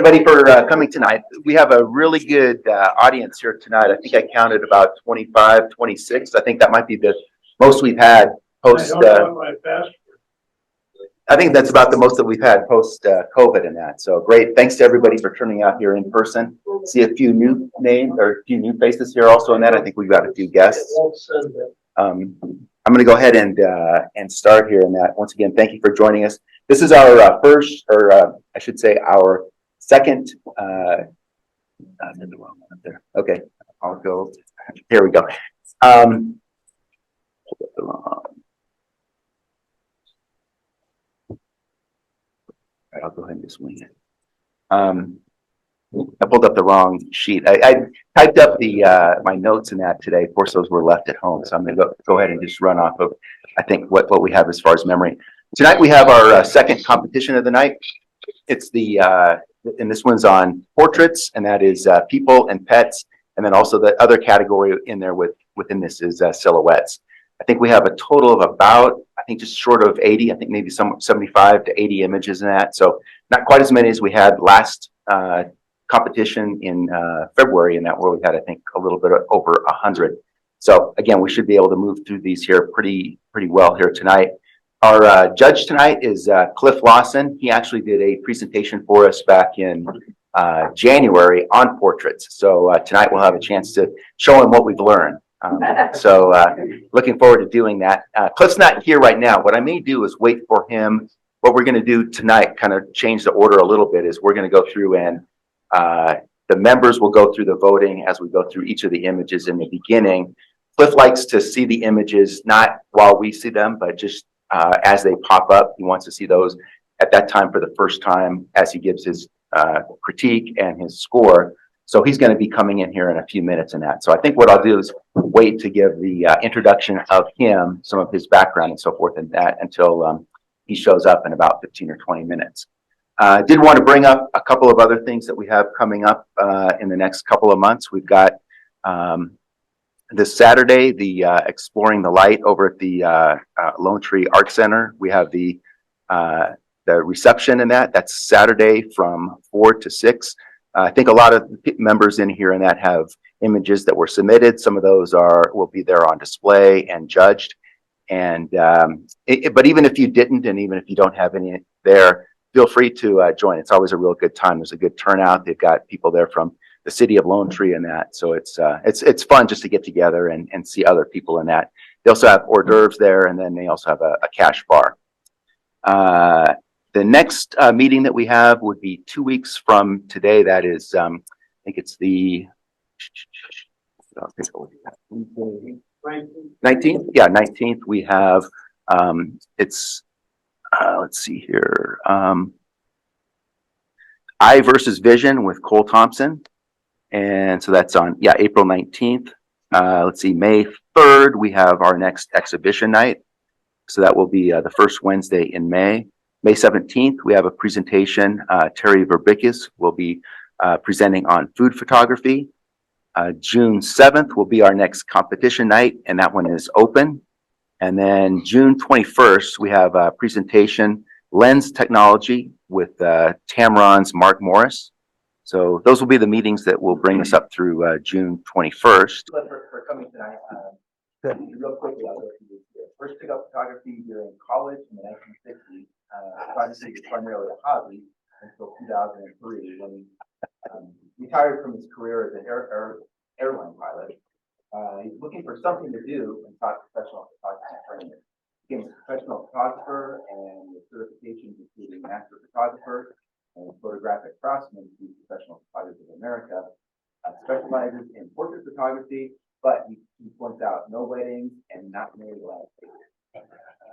everybody for coming tonight. We have a really good audience here tonight. I think I counted about 25, 26. I think that might be the most we've had post. I think that's about the most that we've had post COVID and that. So great. Thanks to everybody for turning out here in person. See a few new names or a few new faces here also in that. I think we've got a few guests. I'm going to go ahead and start here in that. Once again, thank you for joining us. This is our first, or I should say, our second. I did the wrong one up there. Okay, I'll go. Here we go. Hold up the wrong. All right, I'll go ahead and just wing it. I pulled up the wrong sheet. I typed up the my notes in that today. Of course, those were left at home, so I'm going to go ahead and just run off of I think what we have as far as memory. Tonight we have our second competition of the night. It's the and this one's on portraits, and that is people and pets, and then also the other category in there within this is silhouettes. I think we have a total of about, I think just short of 80, I think maybe some 75 to 80 images in that. So not quite as many as we had last competition in February, in that where we had, I think, a little bit over 100. So again, we should be able to move through these here pretty well here tonight. Our judge tonight is Cliff Lawson. He actually did a presentation for us back in January on portraits. So tonight we'll have a chance to show him what we've learned. So looking forward to doing that. Cliff's not here right now. What I may do is wait for him. What we're going to do tonight, kind of change the order a little bit, is we're going to go through and the members will go through the voting as we go through each of the images in the beginning. Cliff likes to see the images not while we see them, but just as they pop up. He wants to see those at that time for the first time as he gives his critique and his score. So he's going to be coming in here in a few minutes in that. So I think what I'll do is wait to give the introduction of him, some of his background and so forth, and that until he shows up in about 15 or 20 minutes. Did want to bring up a couple of other things that we have coming up in the next couple of months. We've got this Saturday, the Exploring the Light over at the Lone Tree Art Center. We have the reception in that. That's Saturday from 4 to 6. I think a lot of members in here and that have images that were submitted. Some of those will be there on display and judged. And but even if you didn't, and even if you don't have any there, feel free to join. It's always a real good time. There's a good turnout. They've got people there from the city of Lone Tree and that. So it's fun just to get together and see other people in that. They also have hors d'oeuvres there, and then they also have a cash bar. The next meeting that we have would be 2 weeks from today. That is, I think it's the 19th. Yeah, 19th. We have it's let's see here. I versus Vision with Cole Thompson. And so that's on, April 19th. Let's see, May 3rd, we have our next exhibition night. So that will be the first Wednesday in May. May 17th, we have a presentation. Terry Verbickus will be presenting on food photography. June 7th will be our next competition night, and that one is open. And then June 21st, we have a presentation, Lens Technology, with Tamron's Mark Morris. So those will be the meetings that will bring us up through June 21st. For coming tonight. Good. Real quickly, I'll go through this. First pick up photography during college in the 1960s. Photography was primarily a hobby until 2003 when he retired from his career as an airline pilot. He's looking for something to do and sought professional photography training. He became a professional photographer and with certifications including master photographer and photographic craftsman to Professional Photographers of America. Specializes in portrait photography, but he points out no weddings and not many landscapes.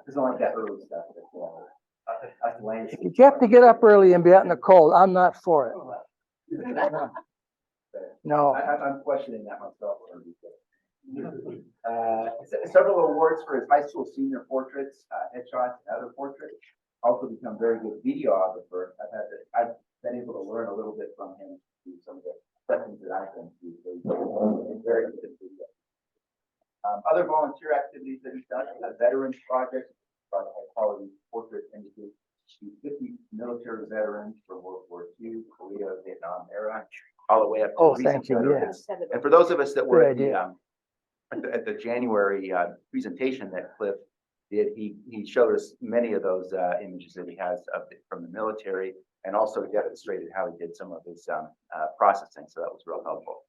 Doesn't like that early stuff. You have to get up early and be out in the cold. I'm not for it. No. I'm questioning that myself. Several awards for his high school senior portraits, headshots, and other portraits. Also become very good videographer. I've been able to learn a little bit from him through some of the sessions that I've been through. So very good at video. Other volunteer activities that he's done, a veterans project, high quality portrait images 50 military veterans from World War II, Korea, Vietnam era, all the way up to Oh, recent thank you, veterans. And for those of us that were Good at the, idea. at the January presentation that Cliff did, he showed us many of those images that he has from the military, and also demonstrated how he did some of his processing. So that was real helpful.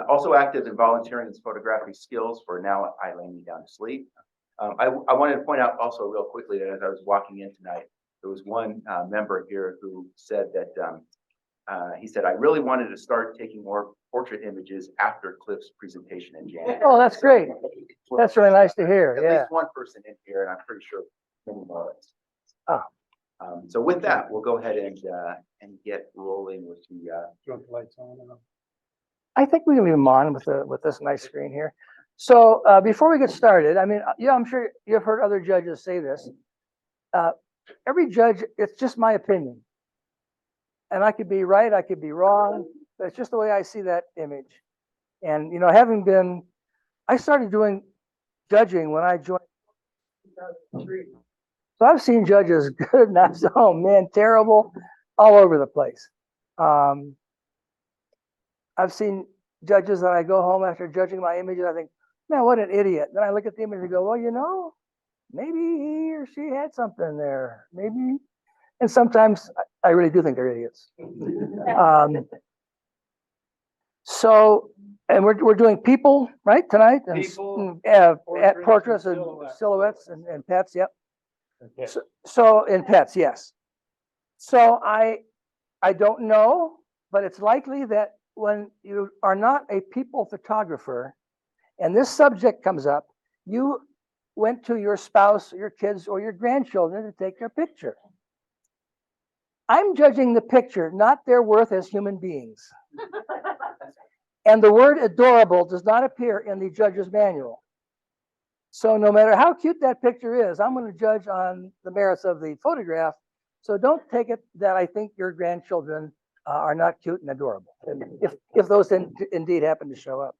Also active in volunteering his photography skills for Now I Lay Me Down to Sleep. I wanted to point out also real quickly that as I was walking in tonight, there was one member here who said that he said, I really wanted to start taking more portrait images after Cliff's presentation in January. Oh, that's great. That's really nice to hear. At Yeah. least one person in here, and I'm pretty sure many more. Oh. So with that, we'll go ahead and get rolling with the. Do you want the lights on? I think we can leave them on with this nice screen here. So before we get started, I mean, yeah, I'm sure you've heard other judges say this. Every judge, it's just my opinion. And I could be right, I could be wrong, but it's just the way I see that image. And, you know, I started doing judging when I joined in 2003. So I've seen judges good and I've seen, oh man, terrible, all over the place. I've seen judges that I go home after judging my images, I think, man, what an idiot. Then I look at the image and go, well, you know, maybe he or she had something there, maybe. And sometimes I really do think they're idiots. So, and we're doing people, right, tonight? And People, portraits and silhouettes and pets, yep. Okay. So in pets, yes. So I don't know, but it's likely that when you are not a people photographer and this subject comes up, you went to your spouse, your kids, or your grandchildren to take their picture. I'm judging the picture, not their worth as human beings. And the word adorable does not appear in the judge's manual. So no matter how cute that picture is, I'm going to judge on the merits of the photograph. So don't take it that I think your grandchildren are not cute and adorable, if those indeed happen to show up.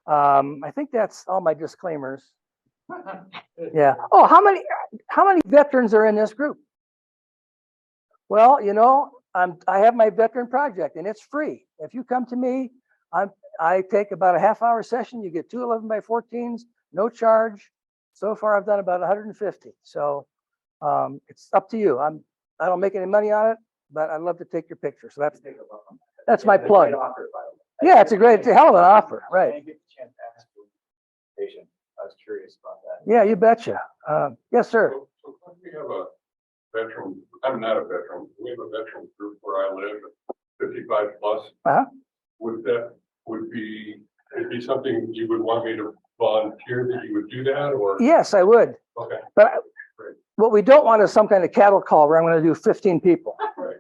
I think that's all my disclaimers. Yeah. Oh, how many veterans are in this group? Well, you know, I have my veteran project and it's free. If you come to me, I take about a half-hour session. You get 2 11x14s, no charge. So far, I've done about 150. So it's up to you. I don't make any money on it, but I'd love to take your picture. So that's my plug. Yeah, it's a hell of an offer, right? I was curious about that. Yeah, you betcha. Yes, sir. So we have a veteran, I'm not a veteran, we have a veteran group where I live, 55 plus. Would it be something you would want me to volunteer that you would do that, or? Yes, I would. Okay. But what we don't want is some kind of cattle call where I'm going to do 15 people. Right.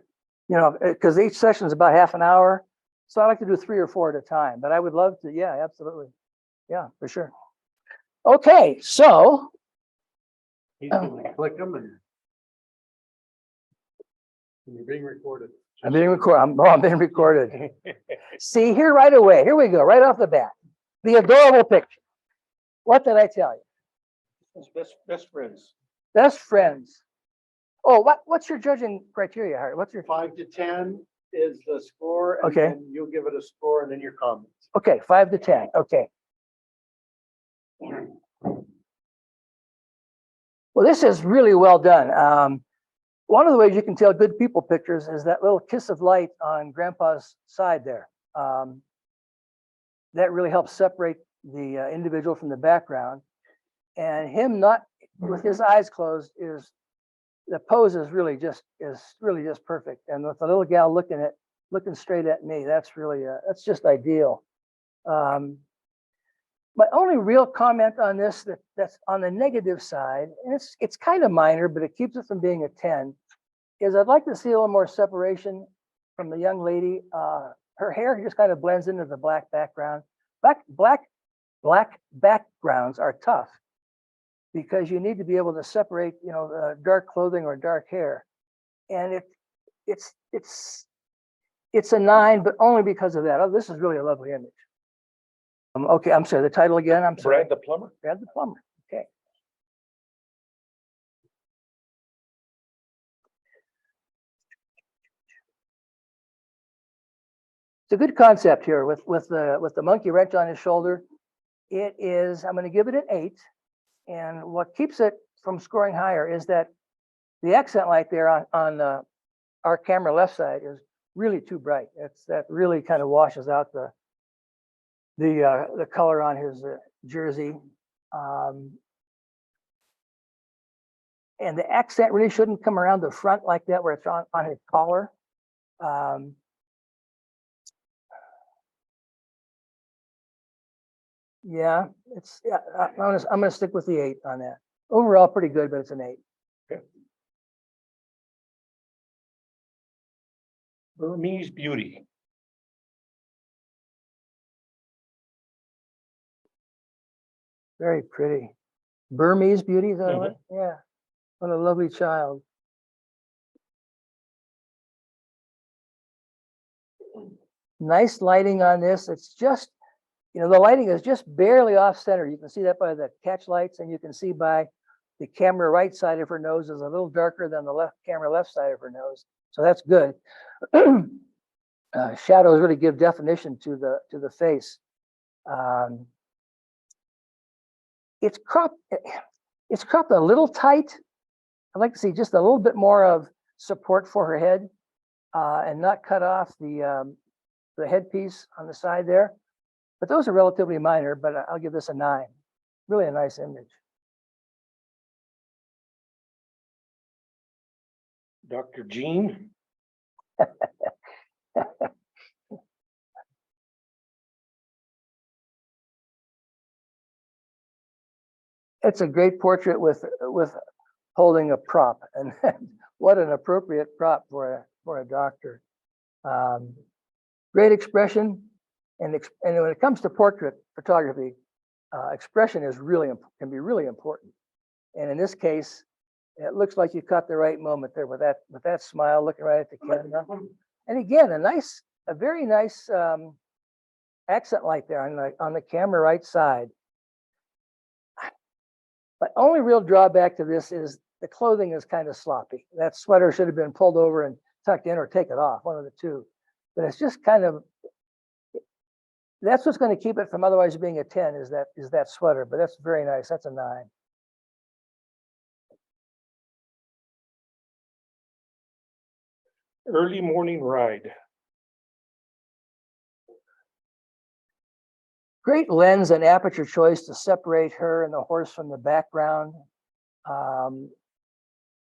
You know, because each session is about half an hour. So I like to do 3 or 4 at a time, but I would love to. Yeah, absolutely. Yeah, for sure. Okay, so. He's gonna click them and you're being recorded. I'm being recorded. I'm being recorded. See here right away. Here we go, right off the bat. The adorable picture. What did I tell you? Best friends. Best friends. Oh, what's your judging criteria, Harry? What's your 5 to 10 is the score. And Okay. then you'll give it a score and then your comments. Okay, 5 to 10. Okay. Well, this is really well done. One of the ways you can tell good people pictures is that little kiss of light on Grandpa's side there. That really helps separate the individual from the background. And him not with his eyes closed the pose is really just perfect. And with the little gal looking straight at me, that's just ideal. My only real comment on this that's on the negative side, and it's kind of minor, but it keeps it from being a 10, is I'd like to see a little more separation from the young lady. Her hair just kind of blends into the black background. Black backgrounds are tough because you need to be able to separate, you know, dark clothing or dark hair. And it's a 9, but only because of that. Oh, this is really a lovely image. Okay, I'm sorry, the title again, I'm sorry. Brad the plumber. Brad the plumber, okay. It's a good concept here with the monkey wrench on his shoulder. It is, I'm going to give it an 8. And what keeps it from scoring higher is that the accent light there on our camera left side is really too bright. That really kind of washes out the color on his jersey. And the accent really shouldn't come around the front like that, where it's on his collar. Yeah, I'm gonna stick with the 8 on that. Overall, pretty good, but it's an 8. Burmese beauty. Very pretty. Burmese beauty, is that what? Yeah. What a lovely child. Nice lighting on this. It's just, the lighting is just barely off center. You can see that by the catch lights, and you can see by the camera right side of her nose is a little darker than the camera left side of her nose. So that's good. Shadows really give definition to the face. It's cropped a little tight. I'd like to see just a little bit more of support for her head, and not cut off the headpiece on the side there. But those are relatively minor, but I'll give this a 9. Really a nice image. Dr. Jean. It's a great portrait with holding a prop, and what an appropriate prop for a doctor. Great expression, and when it comes to portrait photography, expression can be really important. And in this case, it looks like you caught the right moment there with that smile, looking right at the camera. And again, a very nice accent light there on the camera right side. My only real drawback to this is the clothing is kind of sloppy. That sweater should have been pulled over and tucked in, or take it off, one of the two. But it's just kind of, that's what's going to keep it from otherwise being a 10 is that sweater. But that's very nice. That's a 9. Early morning ride. Great lens and aperture choice to separate her and the horse from the background.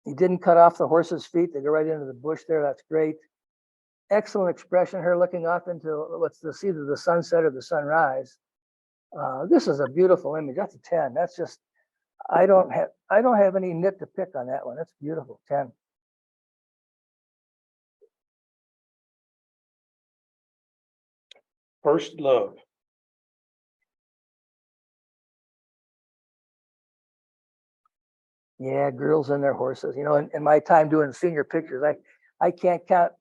He didn't cut off the horse's feet. They go right into the bush there. That's great. Excellent expression, her looking off into either the sunset or the sunrise. This is a beautiful image. That's a 10. That's just, I don't have any nit to pick on that one. That's beautiful. 10. First love. Yeah, girls and their horses. In my time doing senior pictures, I can't count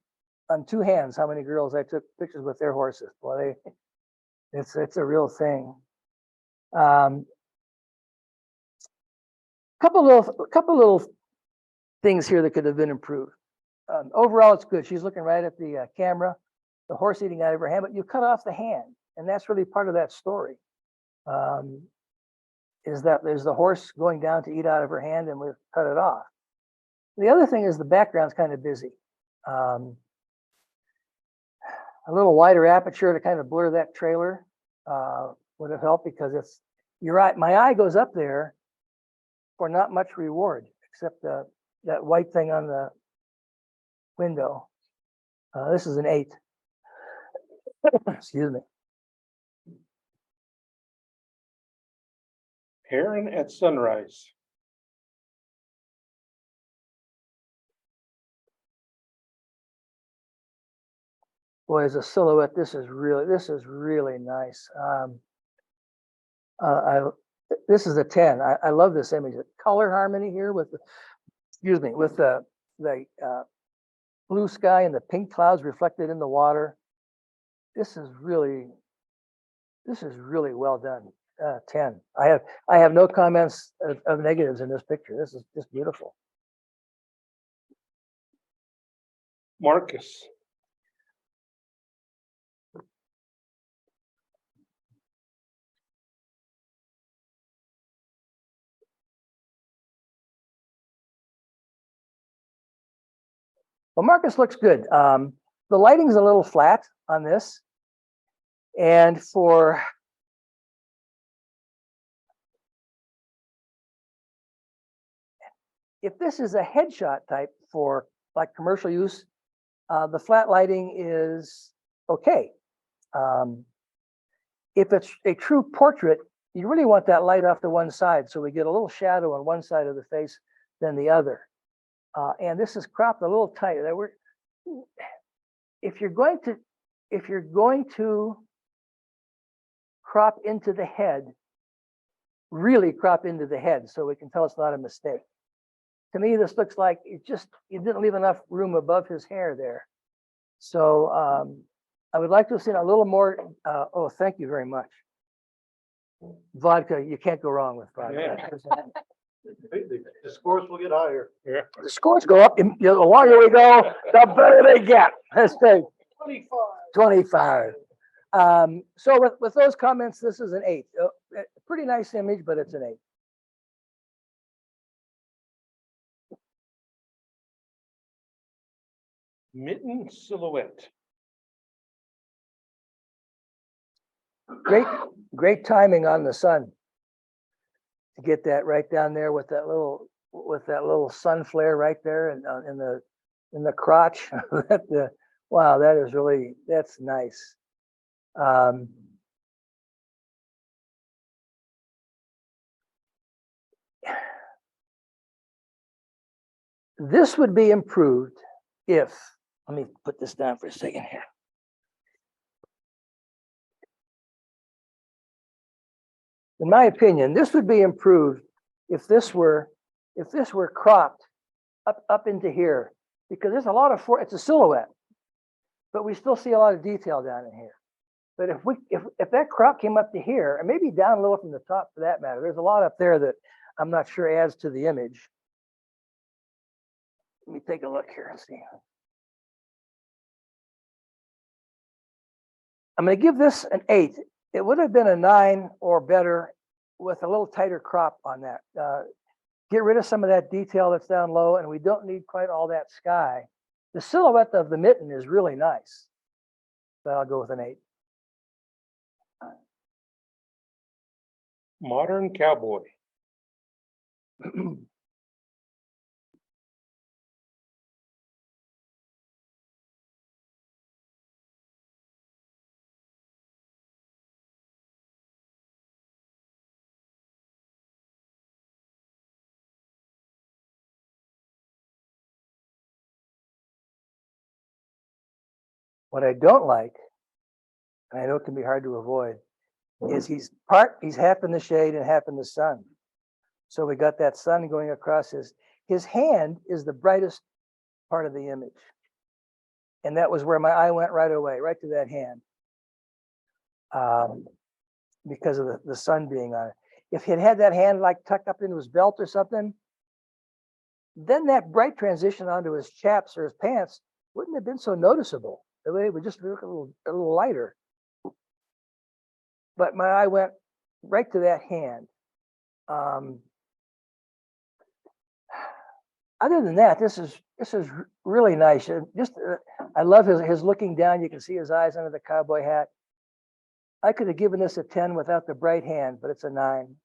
on 2 hands how many girls I took pictures with their horses. Boy, it's a real thing. Couple little things here that could have been improved. Overall, it's good. She's looking right at the camera, the horse eating out of her hand, but you cut off the hand, and that's really part of that story. Is that there's the horse going down to eat out of her hand, and we've cut it off. The other thing is the background's kind of busy. A little wider aperture to kind of blur that trailer would have helped, because you're right, my eye goes up there for not much reward, except that white thing on the window. This is an 8. Excuse me. Heron at sunrise. Boy, as a silhouette, this is really nice. This is a 10. I love this image. The color harmony here with the blue sky and the pink clouds reflected in the water. This is really well done. 10. I have no comments of negatives in this picture. This is just beautiful. Marcus. Well, Marcus looks good. The lighting's a little flat on this. And if this is a headshot type for like commercial use, the flat lighting is okay. If it's a true portrait, you really want that light off to one side, so we get a little shadow on one side of the face than the other. And this is cropped a little tight. If you're going to crop into the head, really crop into the head, so we can tell it's not a mistake. To me, this looks like you didn't leave enough room above his hair there. So I would like to have seen a little more. Oh, thank you very much. Vodka, you can't go wrong with vodka. The scores will get higher. Yeah. The scores go up, the longer we go, the better they get. Let's say 25. So with those comments, this is an 8. Pretty nice image, but it's an 8. Mitten silhouette. Great timing on the sun to get that right down there with that little sun flare right there and in the crotch. Wow, that's nice. This would be improved if, let me put this down for a second here. In my opinion, this would be improved if this were cropped up into here, because there's a lot of it's a silhouette, but we still see a lot of detail down in here. But if that crop came up to here, and maybe down a little from the top for that matter, there's a lot up there that I'm not sure adds to the image. Let me take a look here and see. I'm going to give this an 8. It would have been a 9 or better with a little tighter crop on that. Get rid of some of that detail that's down low, and we don't need quite all that sky. The silhouette of the mitten is really nice, but I'll go with an 8. Modern cowboy. What I don't like, and I know it can be hard to avoid, is he's half in the shade and half in the sun. So we got that sun going across his hand is the brightest part of the image. And that was where my eye went right away, right to that hand. Because of the sun being on it. If he'd had that hand like tucked up into his belt or something, then that bright transition onto his chaps or his pants wouldn't have been so noticeable. The way it would just look a little lighter. But my eye went right to that hand. Other than that, this is really nice. I love his looking down. You can see his eyes under the cowboy hat. I could have given this a 10 without the bright hand, but it's a 9.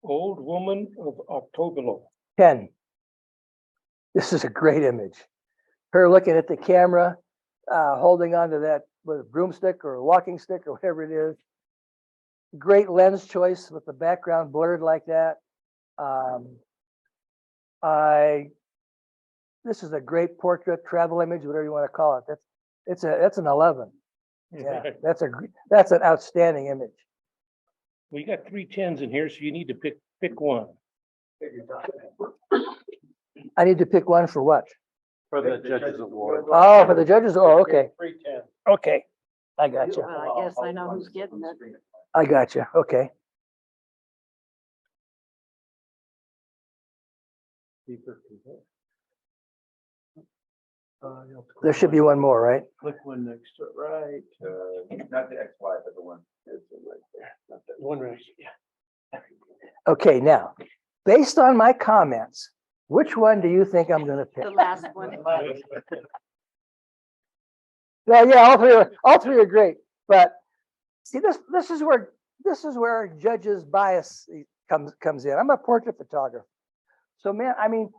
Old woman of Octobelo. 10. This is a great image. Her looking at the camera, holding onto that with a broomstick or a walking stick or whatever it is. Great lens choice with the background blurred like that. This is a great portrait, travel image, whatever you want to call it. That's an 11. Yeah, that's an outstanding image. We got 3 10s in here, so you need to pick one. I need to pick one for what? For the judges award. Oh, for the judges. Oh, okay. 3 10. Okay. I got you. Well, I guess I know who's getting it. I got you. Okay. There should be one more, right? Click one next to it, right? Not the XY, but the one. One right, yeah. Okay, now, based on my comments, which one do you think I'm gonna pick? The last one. Yeah, yeah, all three are great, but see, this is where judges bias comes in. I'm a portrait photographer. So man, I mean,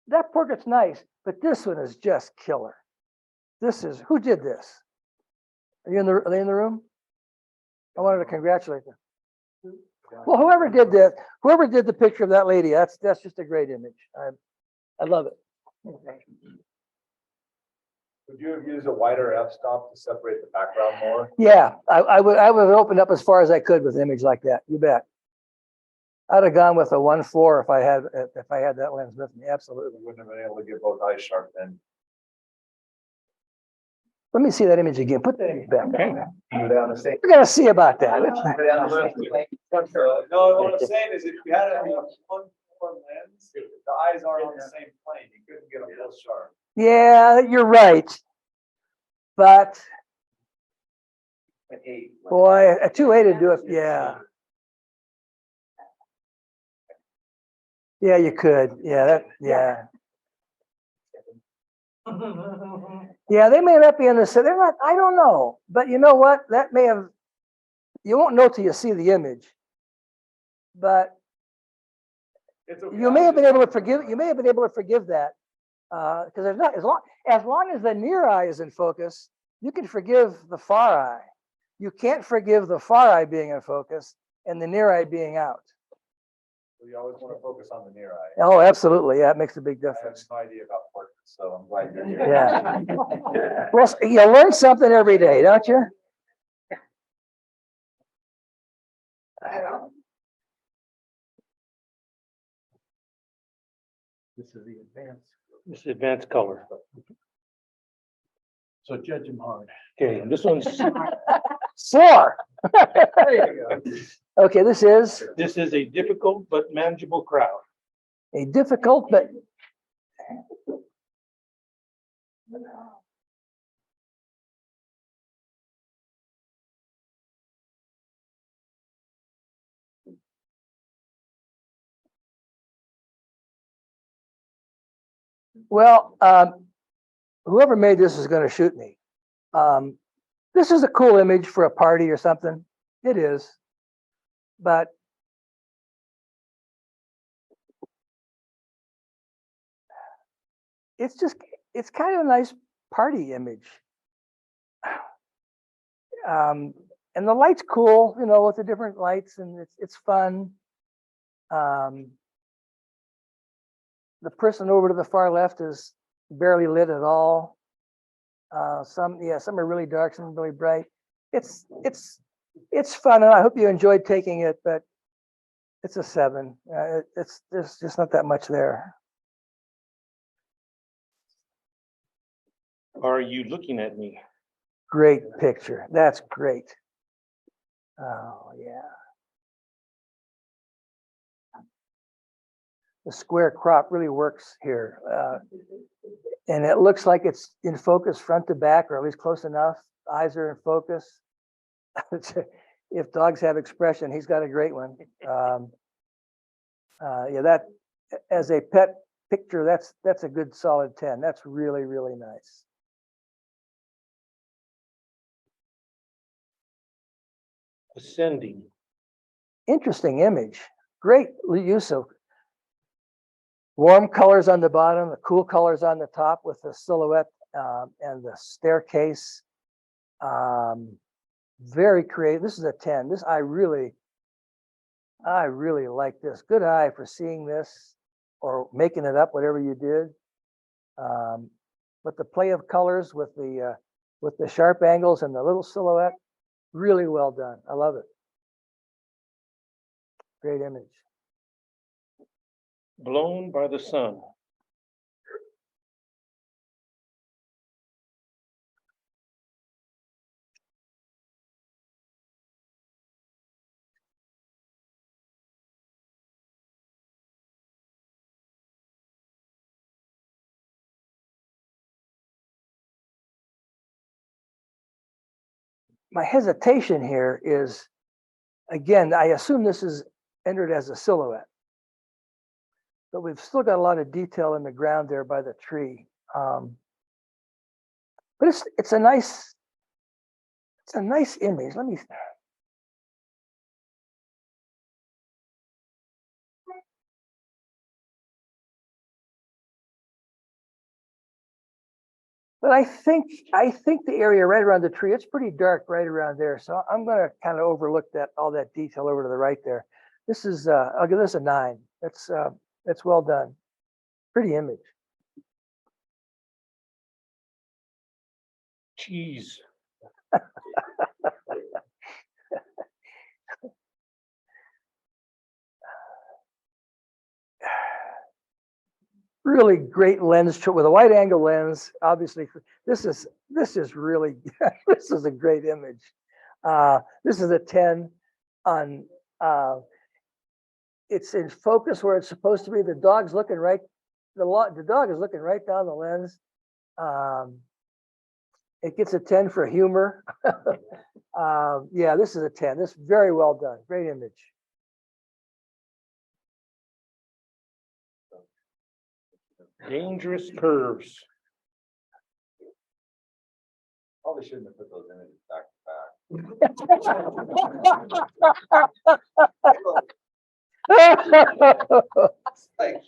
that portrait's nice, but this one is just killer. Who did this? Are they in the room? I wanted to congratulate them. Well, whoever did the picture of that lady, that's just a great image. I love it. Would you have used a wider f-stop to separate the background more? Yeah, I would have opened up as far as I could with an image like that. You bet. I'd have gone with a 1.4 if I had that lens with me. Absolutely. You wouldn't have been able to get both eyes sharp then. Let me see that image again. Put that image back. Okay. Go down the same. We're gonna see about that. No, what I'm saying is if you had a 1.4 lens, the eyes are on the same plane. You couldn't get them full sharp. Yeah, you're right. But boy, a 2.8 would do it. Yeah. Yeah, you could. Yeah, yeah. Yeah, they may not be in the set. They're not, I don't know. But you know what? That may have, you won't know till you see the image. But you may have been able to forgive that. Because there's not, as long as the near eye is in focus, you can forgive the far eye. You can't forgive the far eye being in focus and the near eye being out. You always want to focus on the near eye. Oh, absolutely. Yeah, it makes a big I have difference. no idea about portraits, so I'm glad you're here. Yeah. Well, you learn something every day, don't you? This is the advanced. This is advanced color. So judge them hard. Okay, and this one's, 4. There you go. Okay, this is this is a difficult but manageable crowd. a difficult, but well, whoever made this is going to shoot me. This is a cool image for a party or something. It is, but it's kind of a nice party image. And the light's cool, you know, with the different lights, and it's fun. The person over to the far left is barely lit at all. Some are really dark, some are really bright. It's fun, and I hope you enjoyed taking it, but it's a 7. There's just not that much there. Are you looking at me? Great picture. That's great. Oh yeah. The square crop really works here. And it looks like it's in focus front to back, or at least close enough. Eyes are in focus. If dogs have expression, he's got a great one. Yeah, that as a pet picture, that's a good solid 10. That's really, really nice. Ascending. Interesting image. Great use of warm colors on the bottom, the cool colors on the top with the silhouette and the staircase. Very creative. This is a 10. I really like this. Good eye for seeing this or making it up, whatever you did. But the play of colors with the sharp angles and the little silhouette, really well done. I love it. Great image. Blown by the sun. My hesitation here is, again, I assume this is entered as a silhouette. But we've still got a lot of detail in the ground there by the tree. But it's a nice image. Let me. But I think the area right around the tree, it's pretty dark right around there. So I'm going to kind of overlook all that detail over to the right there. This is I'll give this a 9. It's well done. Pretty image. Cheese. Really great lens with a wide angle lens. Obviously, this is really this is a great image. This is a 10 on. It's in focus where it's supposed to be. The dog's looking right. The dog is looking right down the lens. It gets a 10 for humor. Yeah, this is a 10. This is very well done. Great image. Dangerous curves. Probably shouldn't have put those images back to back. Like,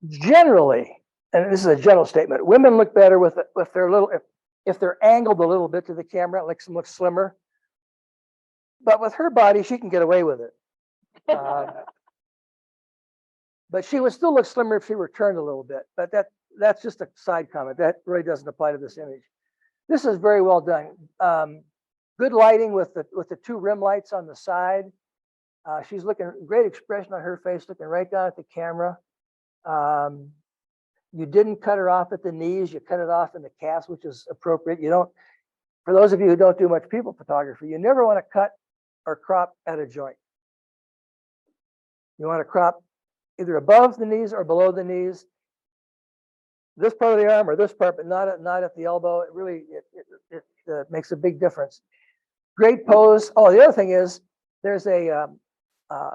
Generally, and this is a general statement, women look better with their little if they're angled a little bit to the camera, it makes them look slimmer. But with her body, she can get away with it. But she would still look slimmer if she were turned a little bit. But that's just a side comment. That really doesn't apply to this image. This is very well done. Good lighting with the 2 rim lights on the side. She's looking, great expression on her face, looking right down at the camera. You didn't cut her off at the knees. You cut it off in the calves, which is appropriate. You don't, for those of you who don't do much people photography, you never want to cut or crop at a joint. You want to crop either above the knees or below the knees. This part of the arm or this part, but not at the elbow. It really makes a big difference. Great pose. Oh, the other thing is there's a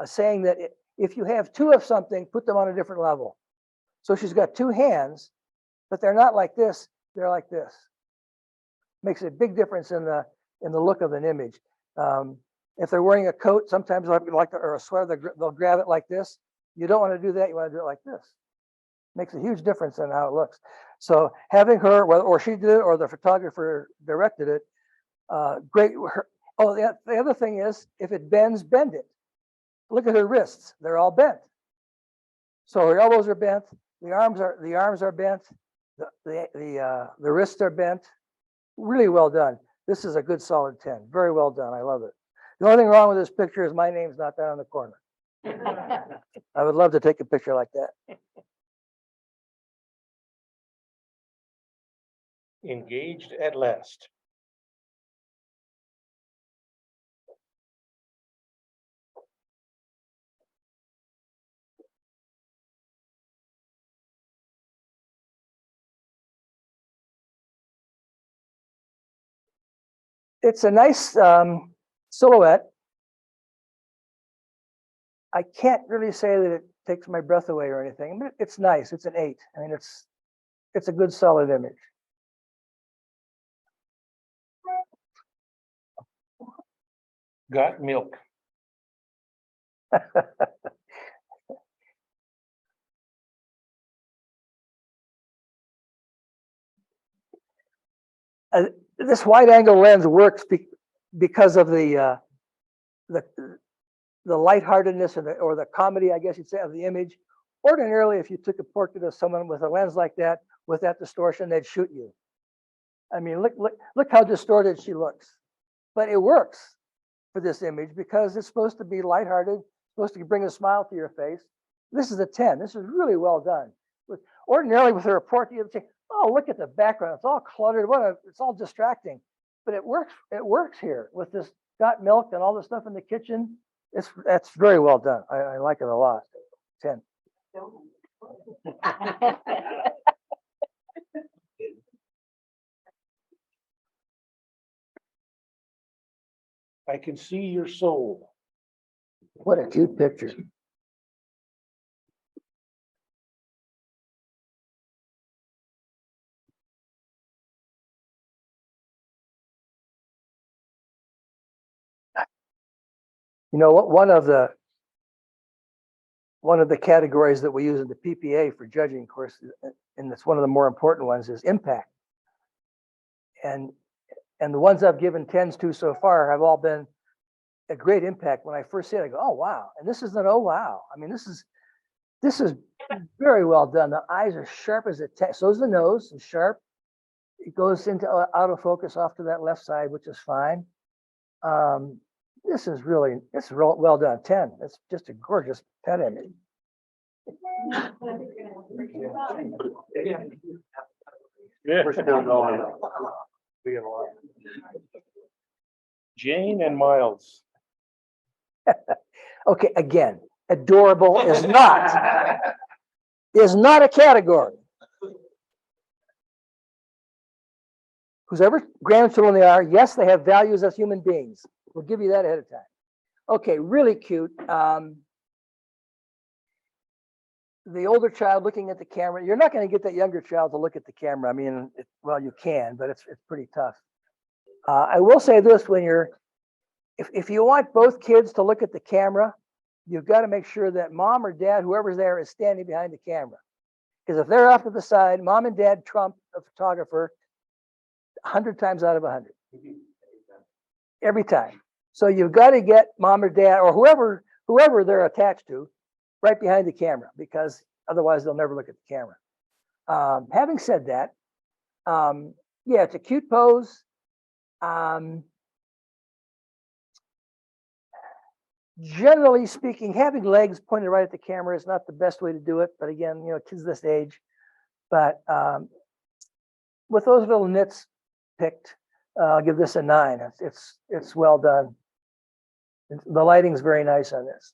saying that if you have 2 of something, put them on a different level. So she's got 2 hands, but they're not like this. They're like this. Makes a big difference in the look of an image. If they're wearing a coat, sometimes or a sweater, they'll grab it like this. You don't want to do that. You want to do it like this. Makes a huge difference in how it looks. So having her, or she did it, or the photographer directed it, great. The other thing is, if it bends, bend it. Look at her wrists; they're all bent. So her elbows are bent. The arms are bent. The wrists are bent. Really well done. This is a good solid 10. Very well done. I love it. The only thing wrong with this picture is my name's not down in the corner. I would love to take a picture like that. Engaged at last. It's a nice silhouette. I can't really say that it takes my breath away or anything, but it's nice. It's an 8. I mean, it's a good solid image. Got milk. This wide angle lens works because of the lightheartedness or the comedy, I guess you'd say, of the image. Ordinarily, if you took a portrait of someone with a lens like that, with that distortion, they'd shoot you. I mean, look how distorted she looks. But it works for this image because it's supposed to be lighthearted, supposed to bring a smile to your face. This is a 10. This is really well done. Ordinarily, with a portrait, you'd say, "Oh, look at the background. It's all cluttered. It's all distracting." But it works. It works here with this got milk and all the stuff in the kitchen. That's very well done. I like it a lot. 10. I can see your soul. What a cute picture. You know what, one of the categories that we use in the PPA for judging, of course, and it's one of the more important ones, is impact. And the ones I've given tens to so far have all been a great impact. When I first see it, I go, oh wow. And this is an oh wow. I mean, this is very well done. The eyes are sharp as a tack. So is the nose, is sharp. It goes into out of focus off to that left side, which is fine. This is real well done. 10. It's just a gorgeous pet image. Yeah. We're still going. We have a lot. Jane and Miles. Okay, again, adorable is not a category. Whoever grandchildren they are, yes, they have values as human beings. We'll give you that ahead of time. Okay, really cute. The older child looking at the camera. You're not going to get that younger child to look at the camera. I mean, well, you can, but it's pretty tough. I will say this: when if you want both kids to look at the camera, you've got to make sure that mom or dad, whoever's there, is standing behind the camera. Because if they're off to the side, mom and dad trump the photographer 100 times out of 100. Every time. So you've got to get mom or dad or whoever they're attached to right behind the camera, because otherwise they'll never look at the camera. Having said that, yeah, it's a cute pose. Generally speaking, having legs pointed right at the camera is not the best way to do it. But again, you know, kids this age. But with those little nits picked, I'll give this a 9. It's well done. The lighting's very nice on this.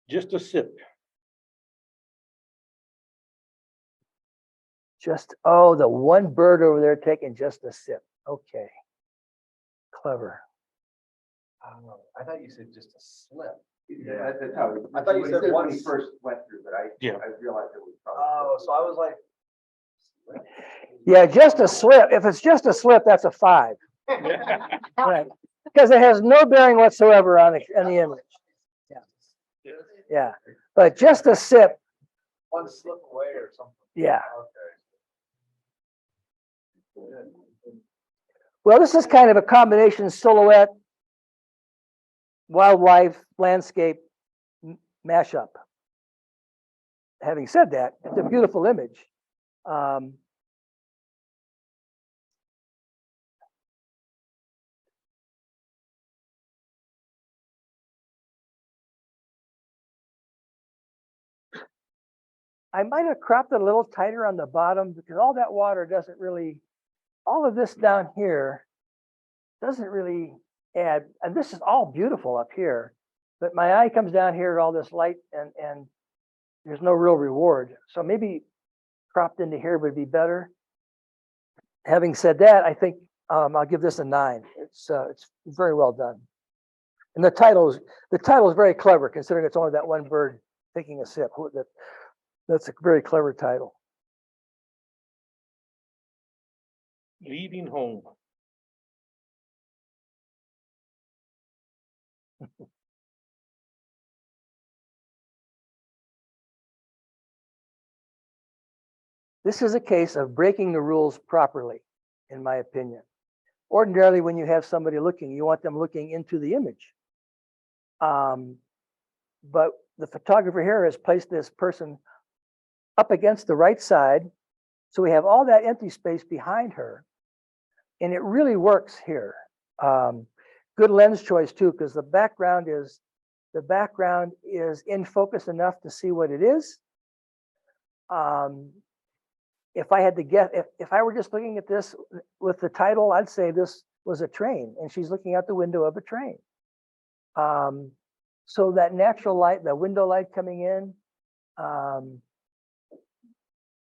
Just a sip. The one bird over there taking just a sip. Okay. Clever. I thought you said just a slip. Yeah, that's how. I thought you said when one he first went through, but I realized it was probably. Oh, so I was like. Yeah, just a slip. If it's just a slip, that's a 5. Right. Because it has no bearing whatsoever on the image. Yeah. Yeah. But just a sip. One slip away or something. Yeah. Okay. Well, this is kind of a combination silhouette, wildlife, landscape mashup. Having said that, it's a beautiful image. I might have cropped it a little tighter on the bottom because all that water doesn't really, all of this down here doesn't really add, and this is all beautiful up here, but my eye comes down here at all this light and there's no real reward. So maybe cropped into here would be better. Having said that, I think I'll give this a 9. It's very well done. And the title is very clever considering it's only that one bird taking a sip. That's a very clever title. Leaving home. This is a case of breaking the rules properly, in my opinion. Ordinarily, when you have somebody looking, you want them looking into the image. But the photographer here has placed this person up against the right side. So we have all that empty space behind her. And it really works here. Good lens choice too, because the background is in focus enough to see what it is. If I had to guess, if I were just looking at this with the title, I'd say this was a train and she's looking out the window of a train. So that natural light, the window light coming in,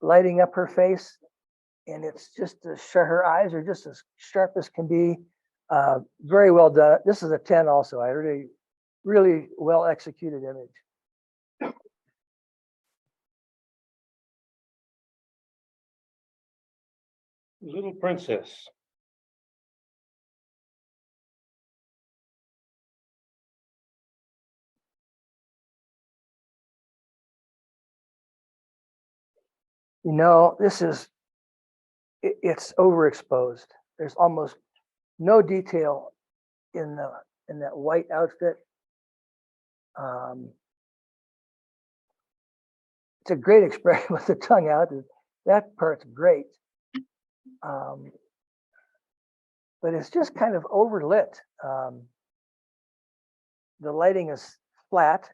lighting up her face, and it's just her eyes are just as sharp as can be. Very well done. This is a 10 also. I really well executed image. Little Princess. You know, it's overexposed. There's almost no detail in that white outfit. It's a great expression with the tongue out. That part's great. But it's just kind of overlit. The lighting is flat.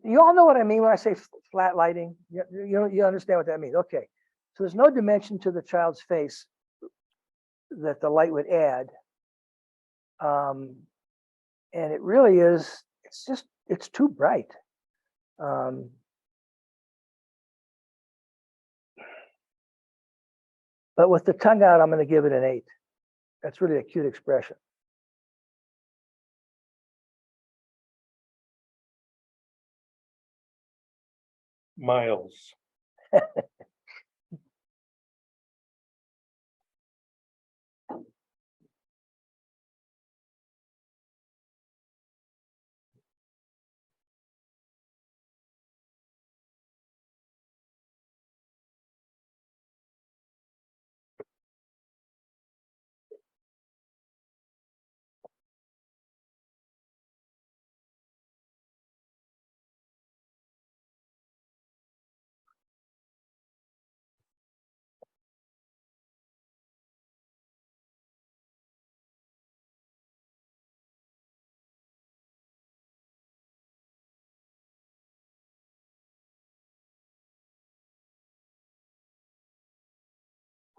You all know what I mean when I say flat lighting. You understand what that means. Okay. So there's no dimension to the child's face that the light would add. And it really is, it's too bright. But with the tongue out, I'm going to give it an 8. That's really a cute expression. Miles.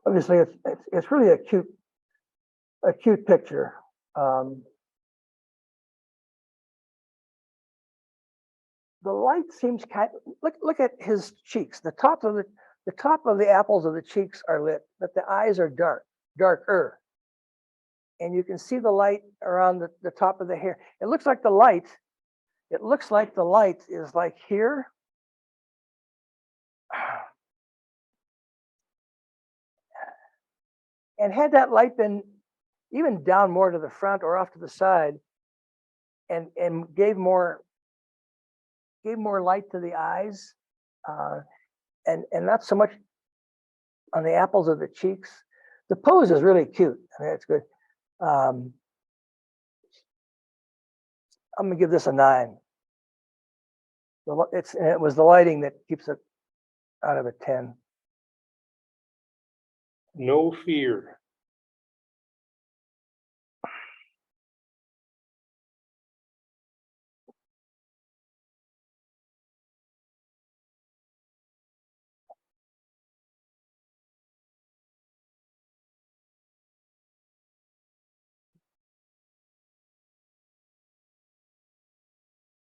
Obviously, it's really a cute picture. The light seems look at his cheeks. The top of the apples of the cheeks are lit, but the eyes are darker. And you can see the light around the top of the hair. It looks like the light is like here. And had that light been even down more to the front or off to the side and gave more light to the eyes, and not so much on the apples of the cheeks. The pose is really cute. I mean, it's good. I'm gonna give this a 9. It was the lighting that keeps it out of a 10. No Fear.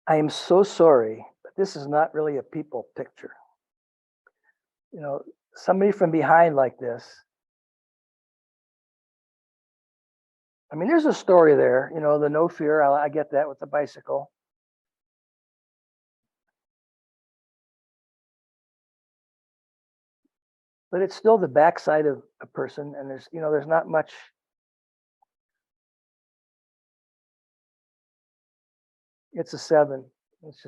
I am so sorry, but this is not really a people picture. You know, somebody from behind like this. I mean, there's a story there, you know, the no fear. I get that with the bicycle. But it's still the backside of a person, and there's not much. It's a 7. It's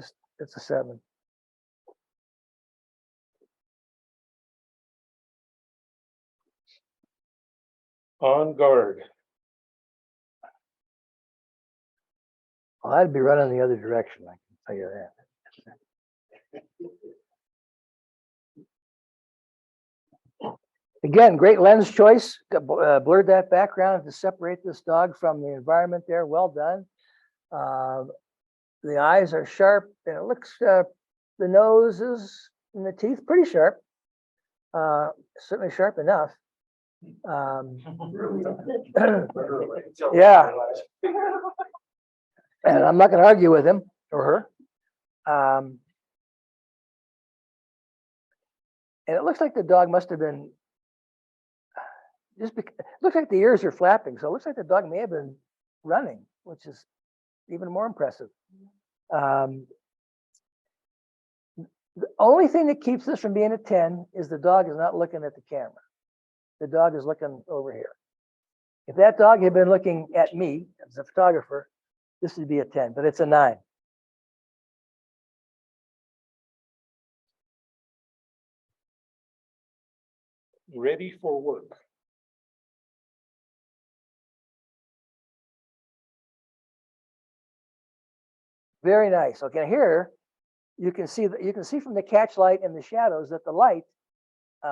a 7. On Guard. Well, I'd be running the other direction, I can tell you that. Again, great lens choice. Blurred that background to separate this dog from the environment there. Well done. The eyes are sharp, and it looks, the nose is, and the teeth pretty sharp. Certainly sharp enough. Yeah. And I'm not going to argue with him. or her. And it looks like the dog must have been it looks like the ears are flapping, so it looks like the dog may have been running, which is even more impressive. The only thing that keeps this from being a 10 is the dog is not looking at the camera. The dog is looking over here. If that dog had been looking at me as a photographer, this would be a 10, but it's a 9. Ready for work. Very nice. Okay, here you can see from the catch light and the shadows that the light.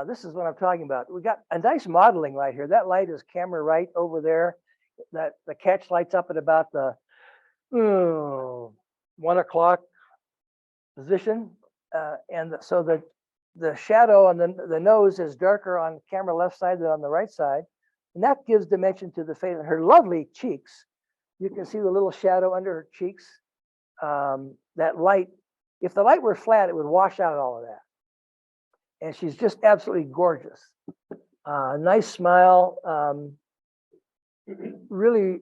This is what I'm talking about. We got a nice modeling light here. That light is camera right over there. That the catch light's up at about the 1 o'clock position, and so the shadow on the nose is darker on camera left side than on the right side, and that gives dimension to the face. Her lovely cheeks. You can see the little shadow under her cheeks. That light, if the light were flat, it would wash out all of that. And she's just absolutely gorgeous. Nice smile. Really,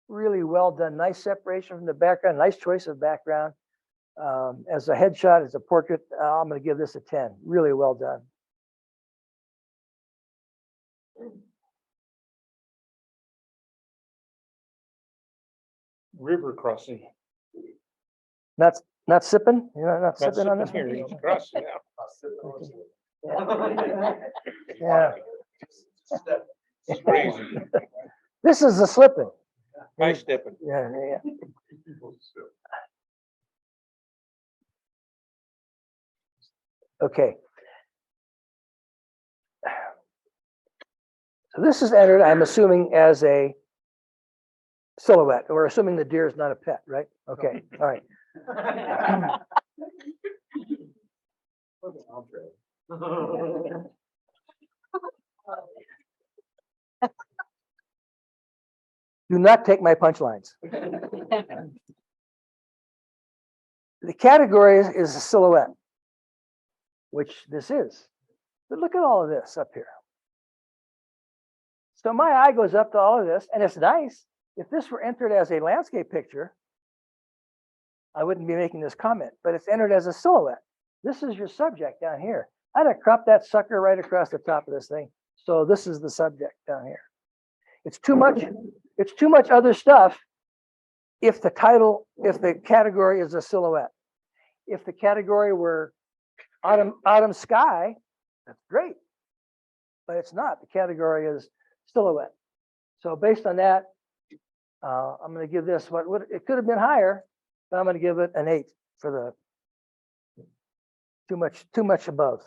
really well done. Nice separation from the background. Nice choice of background. As a headshot, as a portrait, I'm going to give this a 10. Really well done. River crossing. Not sipping? You're not Not sipping on this sipping one? here, he's crossing out. Yeah. It's crazy. This is the slipping. High stepping. Yeah. Okay. So this is entered, I'm assuming, as a silhouette. We're assuming the deer is not a pet, right? Okay, all right. Do not take my punchlines. The category is a silhouette, which this is. But look at all of this up here. So my eye goes up to all of this, and it's nice. If this were entered as a landscape picture, I wouldn't be making this comment, but it's entered as a silhouette. This is your subject down here. I'd have cropped that sucker right across the top of this thing. So this is the subject down here. It's too much other stuff if the category is a silhouette. If the category were autumn sky, that's great. But it's not. The category is silhouette. So based on that, I'm going to give this it could have been higher, but I'm going to give it an 8 for the too much above.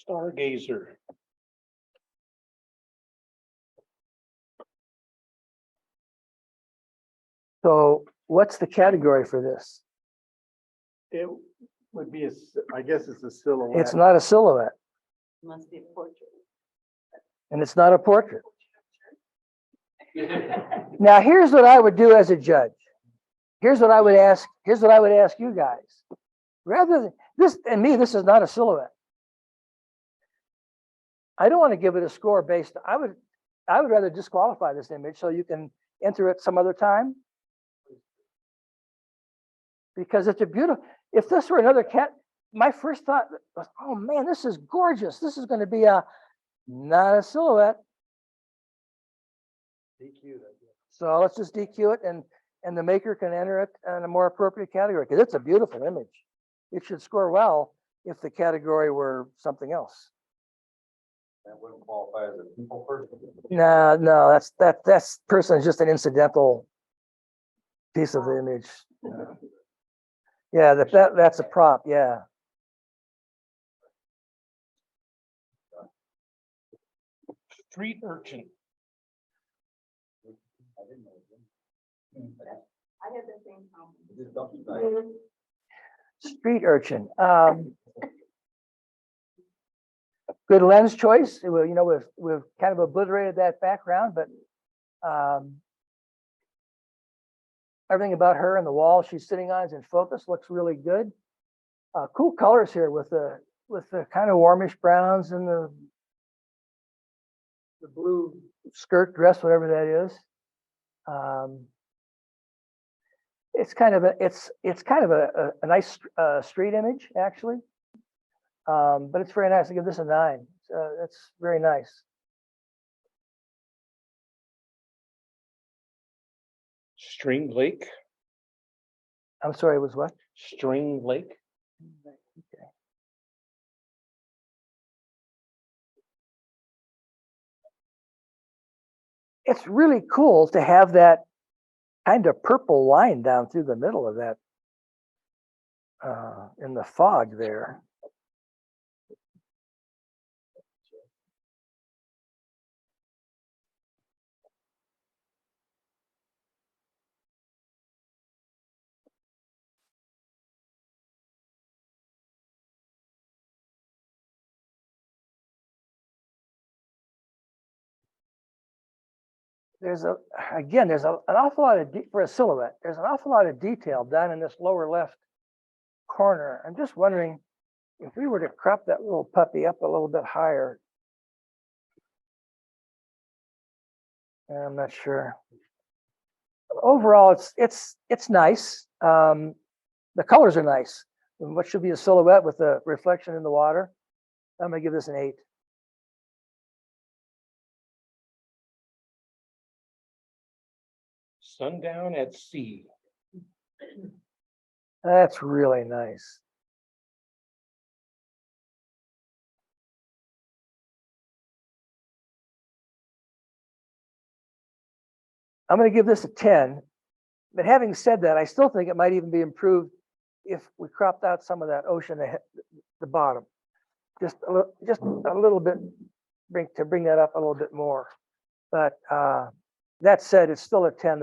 Stargazer. So what's the category for this? It would be I guess it's a silhouette. It's not a silhouette, Must be a portrait. and it's not a portrait. Now, here's what I would do as a judge. Here's what I would ask you guys. Rather than this, and me, this is not a silhouette. I don't want to give it a score based. I would rather disqualify this image so you can enter it some other time. Because it's a beautiful. If this were another cat, my first thought was, oh man, this is gorgeous. This is going to be not a silhouette. DQ. So let's just DQ it, and the maker can enter it in a more appropriate category, because it's a beautiful image. It should score well if the category were something else. That wouldn't qualify as a people person. No, that's person is just an incidental piece of the image. Yeah, that's a prop. Yeah. Street urchin. I had the same comment. Street urchin. Good lens choice. We've kind of obliterated that background, but everything about her and the wall she's sitting on is in focus, looks really good. Cool colors here with the kind of warmish browns and the blue skirt dress, whatever that is. It's kind of a nice street image actually, but it's very nice. I give this a 9. It's very nice. String Lake, I'm sorry, it was what? String Lake. Okay. It's really cool to have that kind of purple line down through the middle of that in the fog there. There's an awful lot of, for a silhouette, there's an awful lot of detail down in this lower left corner. I'm just wondering if we were to crop that little puppy up a little bit higher. I'm not sure. Overall, it's nice. The colors are nice. What should be a silhouette with a reflection in the water. I'm gonna give this an 8. Sundown at Sea. That's really nice. I'm going to give this a 10. But having said that, I still think it might even be improved if we cropped out some of that ocean at the bottom. Just a little bit, bring that up a little bit more. But that said, it's still a 10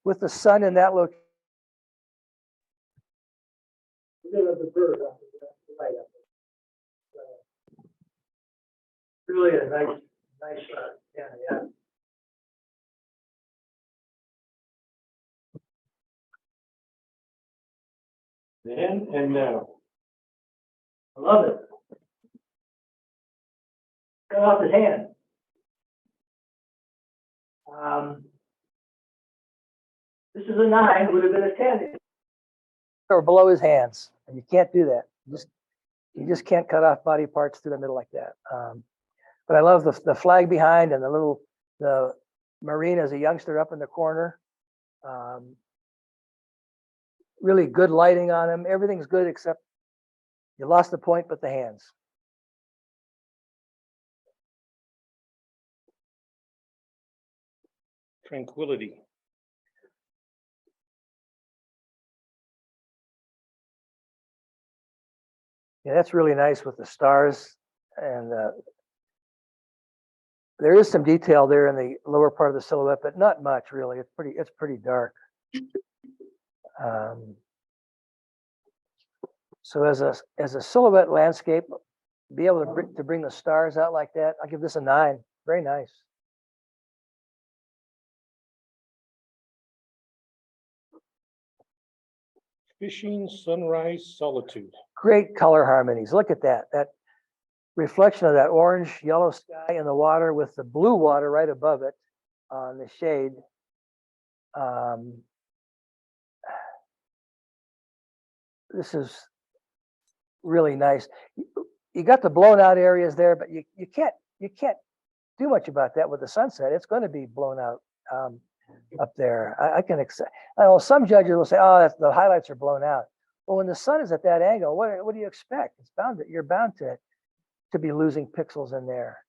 with the sun in that location. The bird really a nice shot. Yeah. Then and now. I love it. Cut off his hand. This is a 9, would have been a 10. Or below his hands. And you can't do that. You just can't cut off body parts through the middle like that. But I love the flag behind and the Marine as a youngster up in the corner. Really good lighting on him. Everything's good except you lost the point, but the hands. Tranquility. Yeah, that's really nice with the stars, and there is some detail there in the lower part of the silhouette, but not much really. It's pretty dark. So as a silhouette landscape, be able to bring the stars out like that, I'll give this a 9. Very nice. Fishing Sunrise Solitude. Great color harmonies. Look at that. That reflection of that orange yellow sky in the water with the blue water right above it on the shade. This is really nice. You got the blown out areas there, but you can't do much about that with the sunset. It's going to be blown out up there. I can accept. I know some judges will say, "Oh, the highlights are blown out." Well, when the sun is at that angle, what do you expect? You're bound to be losing pixels in there.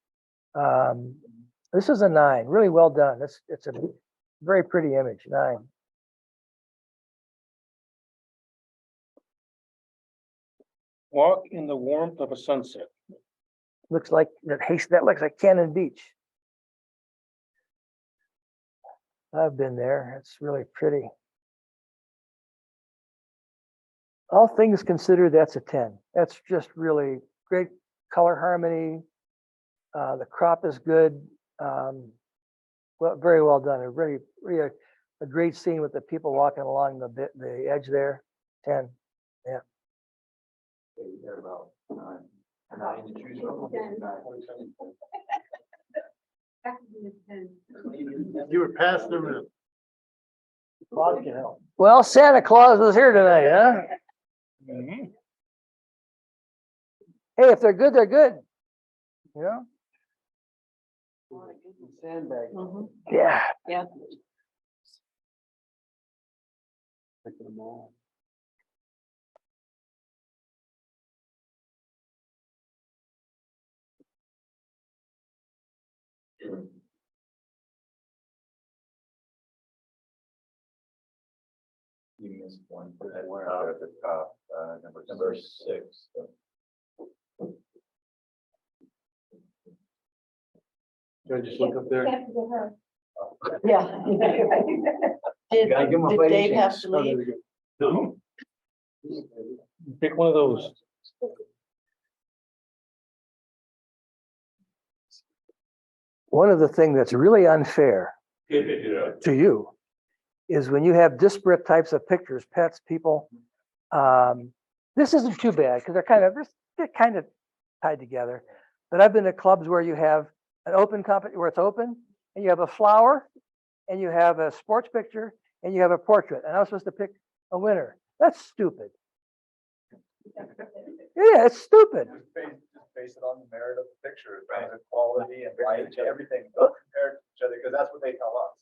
This is a 9. Really well done. It's a very pretty image. 9. Walk in the warmth of a sunset. Looks like that looks like Cannon Beach. I've been there. It's really pretty. All things considered, that's a 10. That's just really great color harmony. The crop is good. Well, very well done. A really a great scene with the people walking along the edge there. 10. They're about nine to choose from. You were past them. Claude can help. Well, Santa Claus is here tonight, huh? Mhm. Hey, if they're good, they're good. You know? Sandbag. Mhm. Yeah. Yeah. Pick them all. You missed one. At the top, number 6. Should I just look up there? Yeah. Did, Gotta give 'em a did fighting Dave have chance. to Oh, there leave? we go. No. Pick one of those. One of the things that's really unfair Yeah. to you is when you have disparate types of pictures, pets, people. This isn't too bad because they're kind of tied together. But I've been to clubs where you have an open company where it's open, and you have a flower, and you have a sports picture, and you have a portrait, and I was supposed to pick a winner. That's stupid. Yeah, it's stupid. Just base it on the merit of the picture, the quality and light, everything. Don't compare it to each other, because that's what they tell us.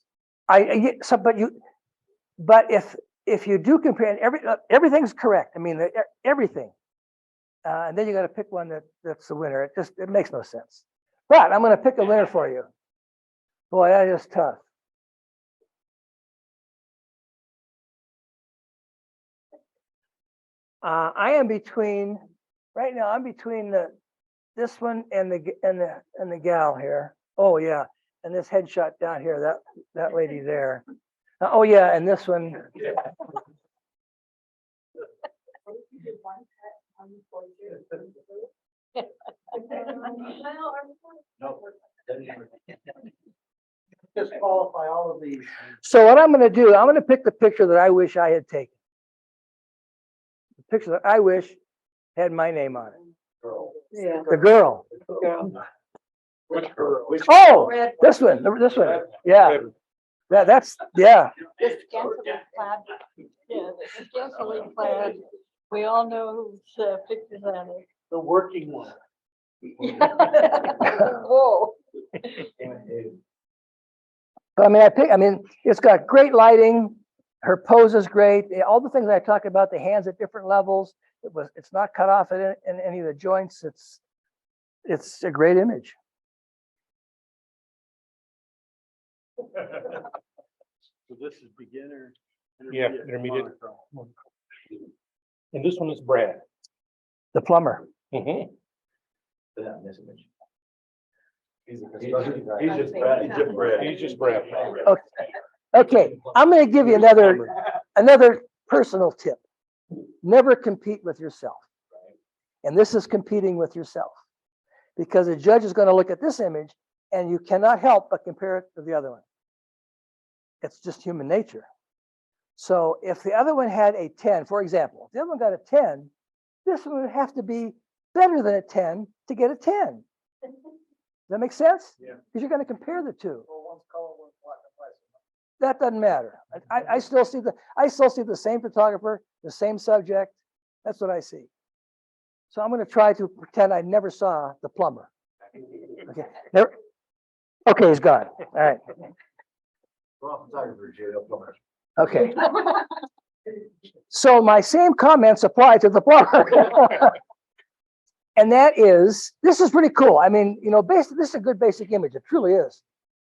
But if you do compare, and everything's correct. I mean, everything. And then you got to pick one that's the winner. It makes no sense. But I'm going to pick a winner for you. Boy, that is tough. I am between right now. I'm between this one and the gal here. Oh yeah, and this headshot down here. That lady there. Oh yeah, and this one. Disqualify all of these. So what I'm going to do, I'm going to pick the picture that I wish I had taken. The picture that I wish had my name on it. Yeah. The girl. Girl. Which girl? Oh, Red. this one. Yeah. That's yeah. The scantily clad. Yeah, the scantily clad. We all know whose pictures that is. The working one. Whoa. But I mean, it's got great lighting. Her pose is great. All the things I talked about, the hands at different levels. It's not cut off in any of the joints. It's a great image. So this is beginner. Yeah, intermediate. And this one is Brad. The plumber. Mhm. Yeah, this image. He's He's just Brad. He's just Brad. Okay, I'm going to give you another personal tip. Never compete with yourself. And this is competing with yourself. Because the judge is going to look at this image and you cannot help but compare it to the other one. It's just human nature. So if the other one had a 10, for example, if the other one got a 10, this one would have to be better than a 10 to get a 10. Does that make sense? Yeah. Because you're going to compare the two. Well, one's color, one's black and white. That doesn't matter. I still see the same photographer, the same subject. That's what I see. So I'm going to try to pretend I never saw the plumber. Okay. Okay, he's gone. All right. Well, photographer, J.L. Plummer. Okay. So my same comments apply to the plumber. And this is pretty cool. I mean, this is a good basic image. It truly is.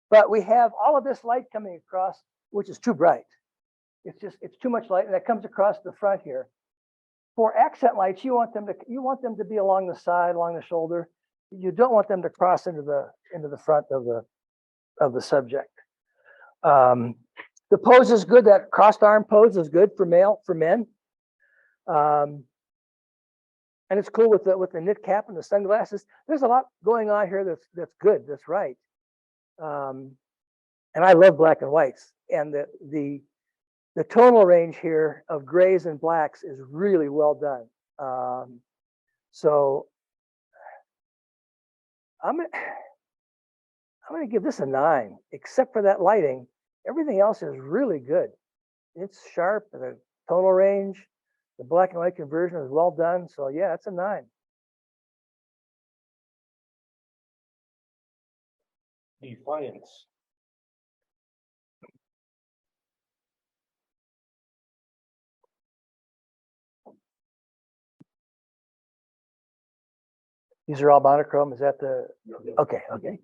But we have all of this light coming across, which is too bright. It's too much light, and that comes across the front here. For accent lights, you want them to be along the side, along the shoulder. You don't want them to cross into the front of the subject. The pose is good. That crossed arm pose is good for men. And it's cool with the knit cap and the sunglasses. There's a lot going on here that's good. That's right. And I love black and whites. and the tonal range here of grays and blacks is really well done. So I'm gonna give this a 9, except for that lighting. Everything else is really good. It's sharp, the tonal range, the black and white conversion is well done. So yeah, it's a 9. Defiance. These are all monochrome. Is that the, okay, okay.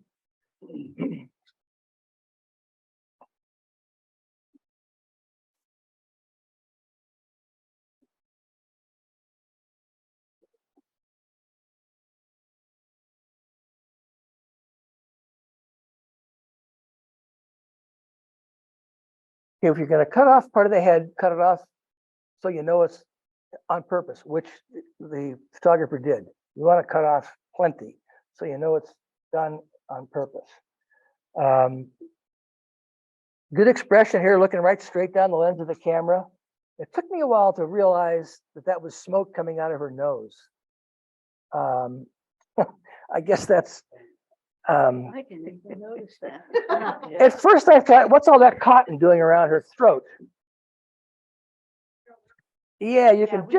If you're gonna cut off part of the head, cut it off so you know it's on purpose, which the photographer did. You want to cut off plenty so you know it's done on purpose. Good expression here, looking right straight down the lens of the camera. It took me a while to realize that that was smoke coming out of her nose. I guess that's, I didn't even notice that. at first I thought, what's all that cotton doing around her throat? Yeah, you can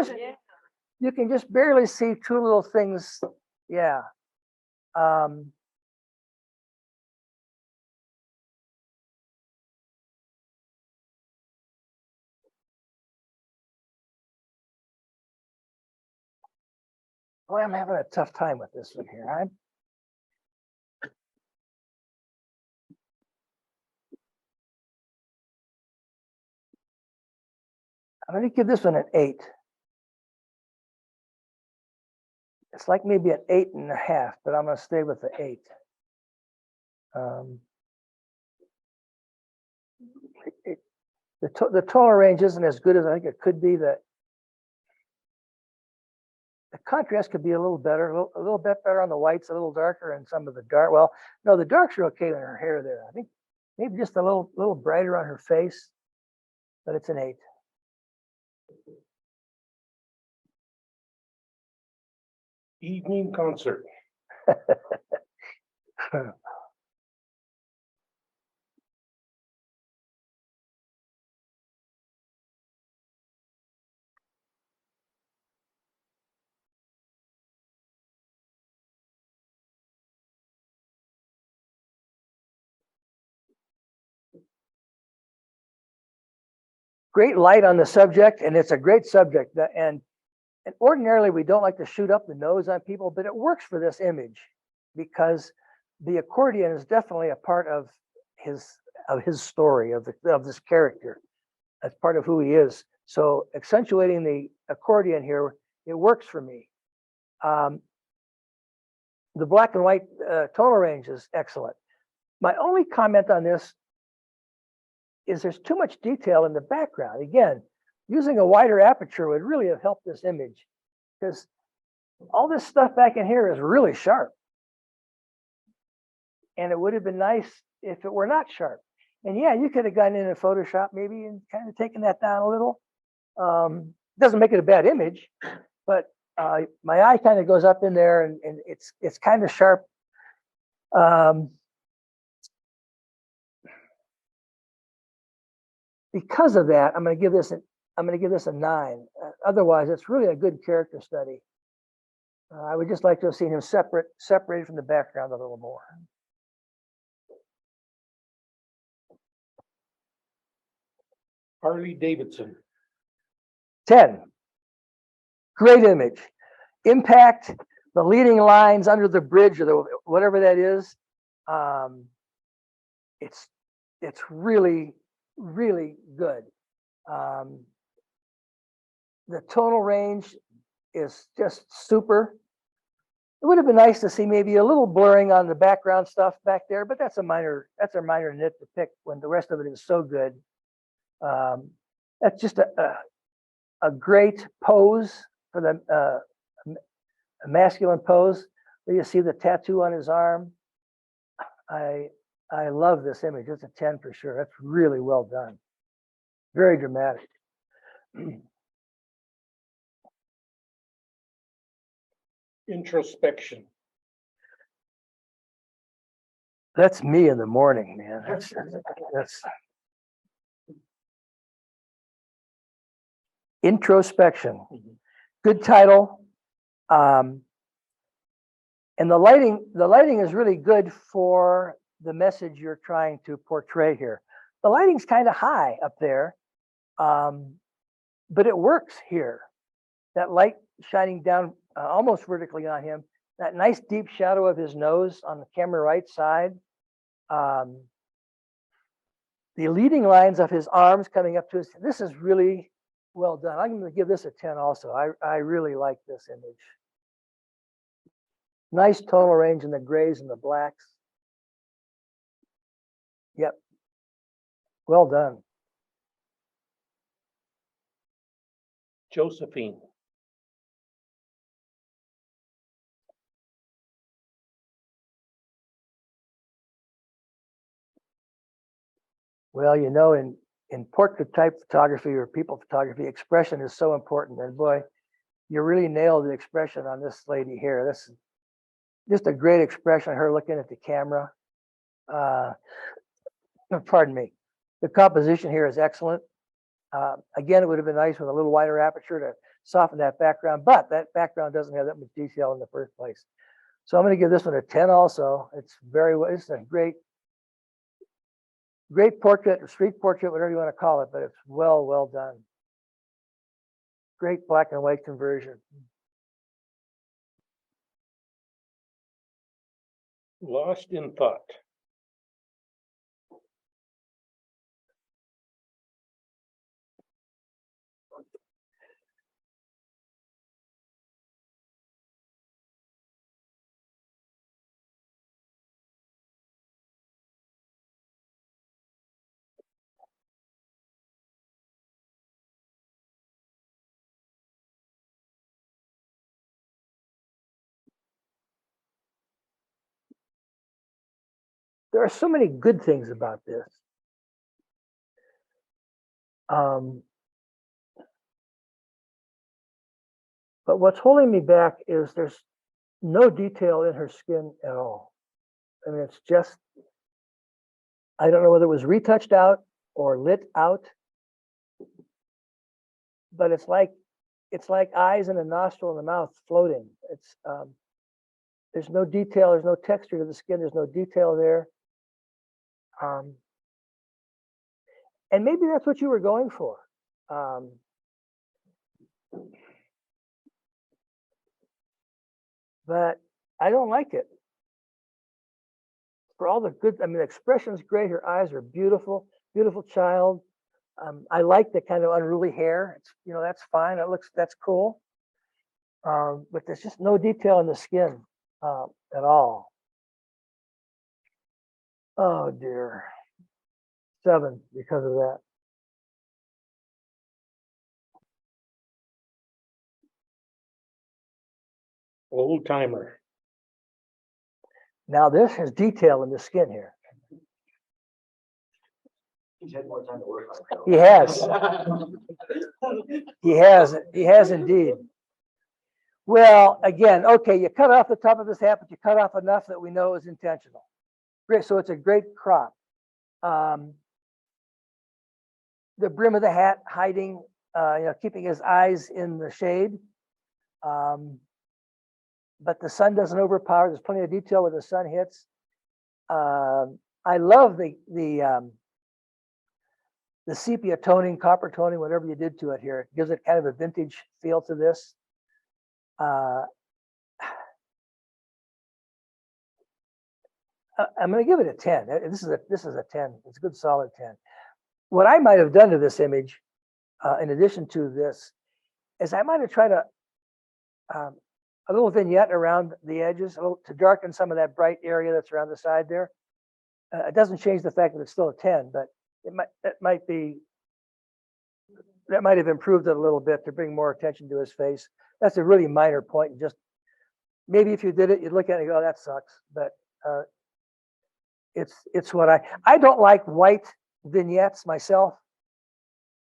just barely see two little things. Yeah. Boy, I'm having a tough time with this one here. I'm going to give this one an 8. It's like maybe an 8.5, but I'm going to stay with the 8. The tonal range isn't as good as I think it could be. The contrast could be a little better, a little bit better on the whites, a little darker, and some of the dark. Well, no, the darks are okay in her hair there. I think maybe just a little brighter on her face, but it's an 8. Evening concert. Great light on the subject, and it's a great subject. And ordinarily we don't like to shoot up the nose on people, but it works for this image because the accordion is definitely a part of his story of this character. That's part of who he is. So accentuating the accordion here, it works for me. The black and white tonal range is excellent. My only comment on this is there's too much detail in the background. Again, using a wider aperture would really have helped this image because all this stuff back in here is really sharp. And it would have been nice if it were not sharp. And yeah, you could have gone in Photoshop maybe and kind of taken that down a little. Doesn't make it a bad image, but my eye kind of goes up in there and it's kind of sharp. Because of that, I'm going to give this a 9. Otherwise, it's really a good character study. I would just like to have seen him separated from the background a little more. Harley Davidson. 10. Great image. Impact, the leading lines under the bridge or whatever that is. It's really, really good. The tonal range is just super. It would have been nice to see maybe a little blurring on the background stuff back there, but that's a minor nit to pick when the rest of it is so good. That's just a great pose for the a masculine pose where you see the tattoo on his arm. I love this image. It's a 10 for sure. That's really well done. Very dramatic. Introspection. That's me in the morning, man. That's introspection. Good title. And the lighting is really good for the message you're trying to portray here. The lighting's kind of high up there, but it works here. That light shining down almost vertically on him, that nice deep shadow of his nose on the camera right side. The leading lines of his arms coming up to his, this is really well done. I'm going to give this a 10 also. I really like this image. Nice tonal range in the grays and the blacks. Yep. Well done. Josephine. Well, you know, in portrait type photography or people photography, expression is so important. And boy, you really nailed the expression on this lady here. This is just a great expression of her looking at the camera. Pardon me. The composition here is excellent. Again, it would have been nice with a little wider aperture to soften that background, but that background doesn't have that much detail in the first place. So I'm going to give this one a 10 also. It's it's a great portrait, or street portrait, whatever you want to call it, but it's well done. Great black and white conversion. Lost in thought. There are so many good things about this. But what's holding me back is there's no detail in her skin at all. I mean, it's just, I don't know whether it was retouched out or lit out, but it's like eyes and a nostril and the mouth floating. It's there's no detail, there's no texture to the skin, there's no detail there. And maybe that's what you were going for. But I don't like it. For all the good, I mean, the expression's great. Her eyes are beautiful, beautiful child. I like the kind of unruly hair. It's, you know, that's fine. That's cool. But there's just no detail in the skin at all. Oh dear. 7 because of that. Old timer. Now this has detail in the skin here. He's had more time to work on it. He has. He has indeed. Well, again, okay, you cut off the top of his hat, but you cut off enough that we know it was intentional. Great, so it's a great crop. The brim of the hat hiding, keeping his eyes in the shade. But the sun doesn't overpower. There's plenty of detail where the sun hits. I love the sepia toning, copper toning, whatever you did to it here. It gives it kind of a vintage feel to this. I'm going to give it a 10. This is a 10. It's a good solid 10. What I might have done to this image, in addition to this, is I might have tried a little vignette around the edges, to darken some of that bright area that's around the side there. It doesn't change the fact that it's still a 10, but that might have improved it a little bit to bring more attention to his face. That's a really minor point. And just maybe if you did it, you'd look at it and go, oh, that sucks. But It's what I don't like white vignettes myself,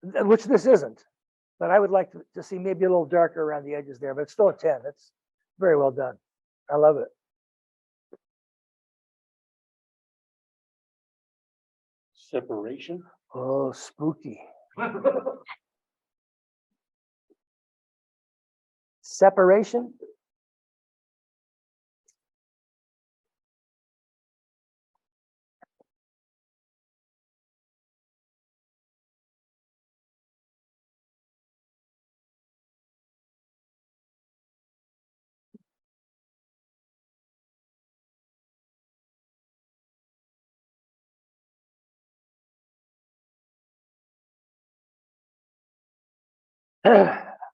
which this isn't. But I would like to see maybe a little darker around the edges there, but it's still a 10. It's very well done. I love it. Separation. Oh, spooky. Separation.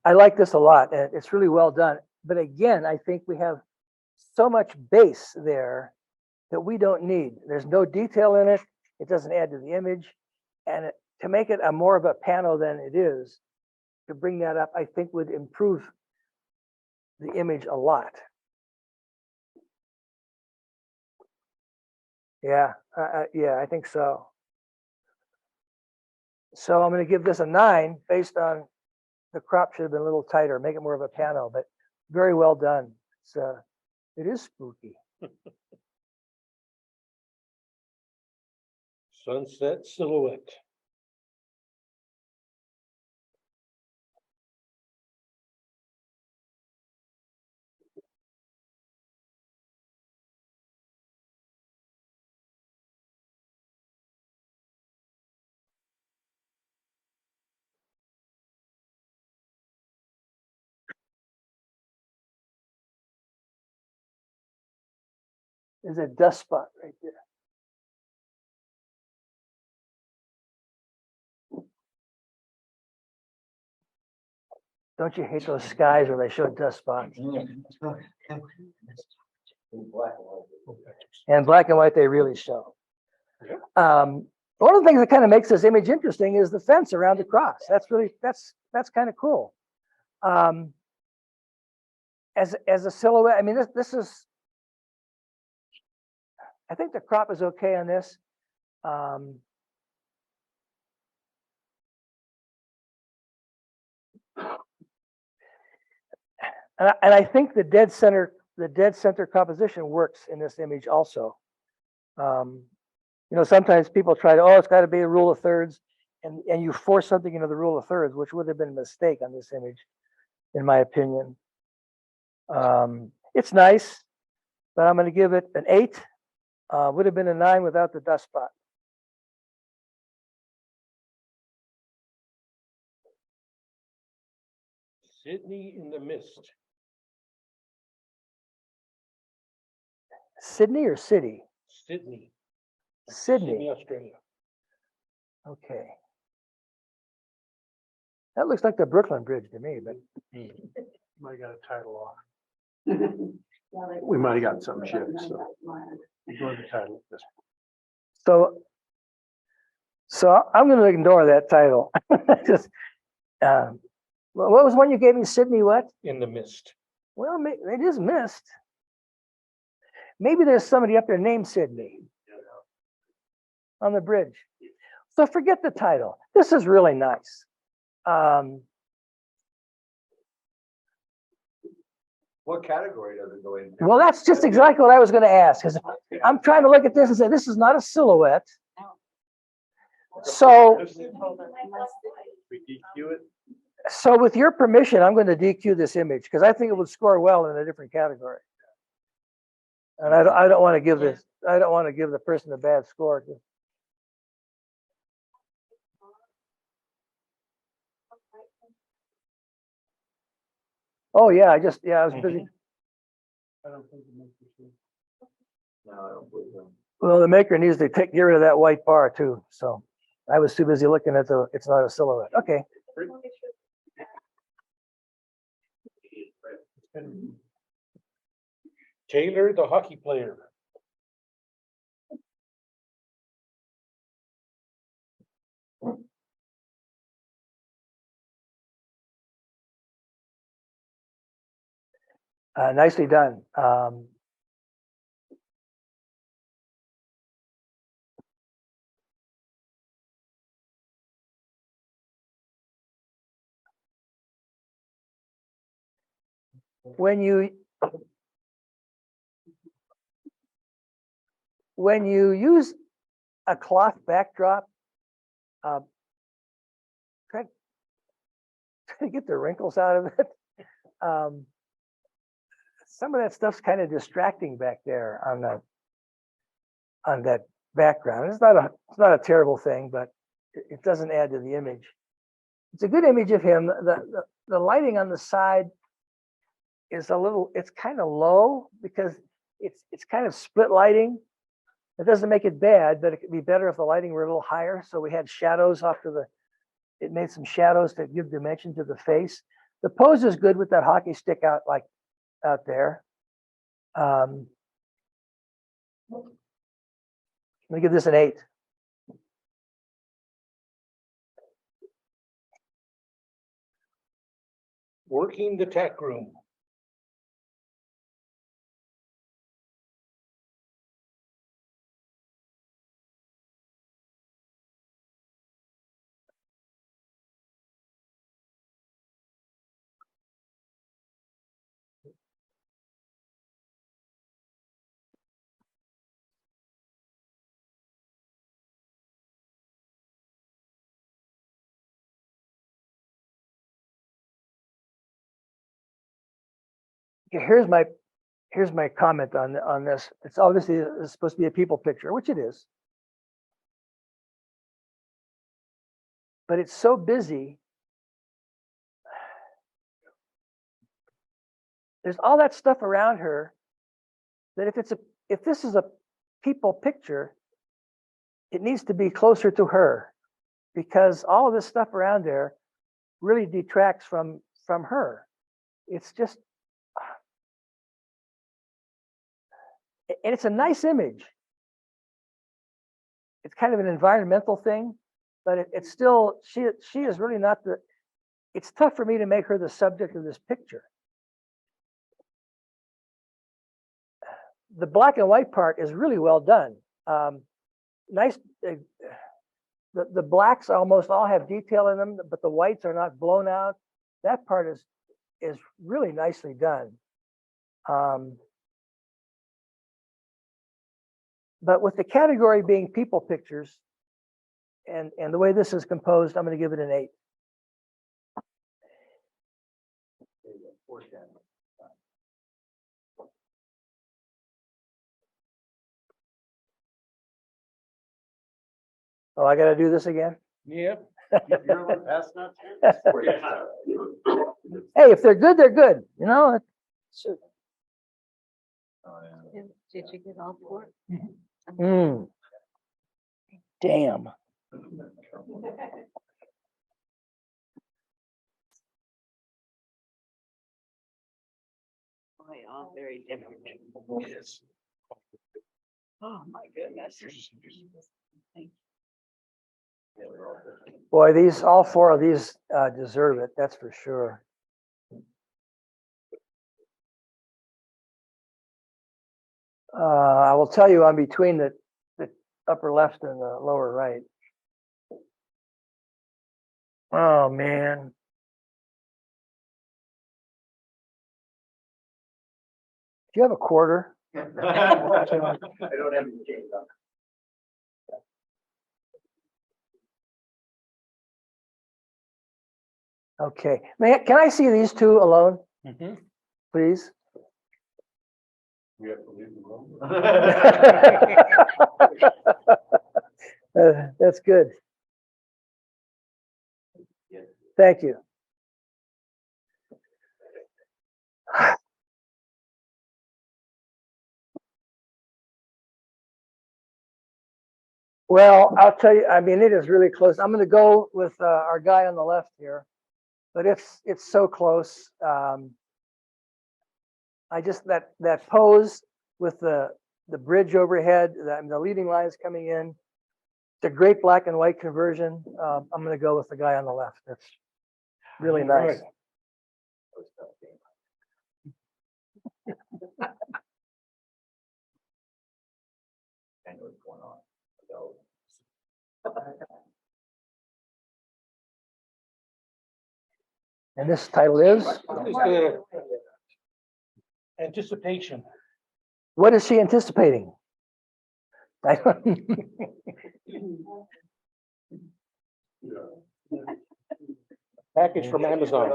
I like this a lot, and it's really well done. But again, I think we have so much base there that we don't need. There's no detail in it. It doesn't add to the image. And to make it a more of a panel than it is, to bring that up, I think would improve the image a lot. Yeah, yeah, I think so. So I'm going to give this a 9 based on the crop should have been a little tighter, make it more of a panel, but very well done. It is spooky. Sunset silhouette. There's a dust spot right there. Don't you hate those skies where they show dust spots? And black and white, they really show. One of the things that kind of makes this image interesting is the fence around the cross. That's kind of cool. As a silhouette, I mean, this is, I think the crop is okay on this. And I think the dead center composition works in this image also. You know, sometimes people try to, it's got to be a rule of thirds, and you force something into the rule of thirds, which would have been a mistake on this image, in my opinion. It's nice, but I'm going to give it an 8. Would have been a 9 without the dust spot. Sydney in the mist. Sydney or city? Sydney. Sydney. Australia. Okay. That looks like the Brooklyn Bridge to me, but Might have got a title off. We might have got something shipped, so. Ignore the title at this point. so I'm going to ignore that title. Just, what was one you gave me? Sydney what? In the mist. Well, it is missed. Maybe there's somebody up there named Sydney on the bridge. So forget the title. This is really nice. What category does it go into? Well, that's just exactly what I was going to ask, because I'm trying to look at this and say, this is not a silhouette. So, We DQ it? so with your permission, I'm going to DQ this image because I think it would score well in a different category. And I don't want to give this, I don't want to give the person a bad score. Oh, yeah, I was busy. I don't think it makes sense. No, I don't believe them. Well, the maker needs to get rid of that white bar too. So I was too busy looking at it's not a silhouette. Okay. Taylor, the hockey player. Nicely done. when you use a cloth backdrop, uh, try to get the wrinkles out of it. Some of that stuff's kind of distracting back there on that background. It's not a terrible thing, but it doesn't add to the image. It's a good image of him. The lighting on the side is it's kind of low because it's kind of split lighting. It doesn't make it bad, but it could be better if the lighting were a little higher. So we had shadows it made some shadows to give dimension to the face. The pose is good with that hockey stick out there. Let me give this an 8. Working the tech room. Okay, here's my comment on this. It's obviously it's supposed to be a people picture, which it is. But it's so busy. There's all that stuff around her that if this is a people picture, it needs to be closer to her because all of this stuff around there really detracts from her. It's just, and it's a nice image. It's kind of an environmental thing, but it's still, she is really not it's tough for me to make her the subject of this picture. The black and white part is really well done. Nice. The blacks almost all have detail in them, but the whites are not blown out. That part is really nicely done. But with the category being people pictures and the way this is composed, I'm going to give it an 8. Oh, I got to do this again? Yep. You're one past that Hey, if they're good, they're good. You know, Did you get all 4? damn. Boy, all very different. Yes. Oh, my goodness. Boy, all 4 of these deserve it. That's for sure. I will tell you, I'm between the upper left and the lower right. Oh man. Do you have a quarter? I don't have any change on. Okay. Can I see these 2 alone, Mhm. please? We have to leave the room. That's good. Thank you. Well, I'll tell you, I mean, it is really close. I'm going to go with our guy on the left here, but it's so close. I just, that pose with the bridge overhead, the leading lines coming in, it's a great black and white conversion. I'm going to go with the guy on the left. That's really nice. And this title is? Just, Anticipation. What is she anticipating? I don't- Yeah. Package from Amazon.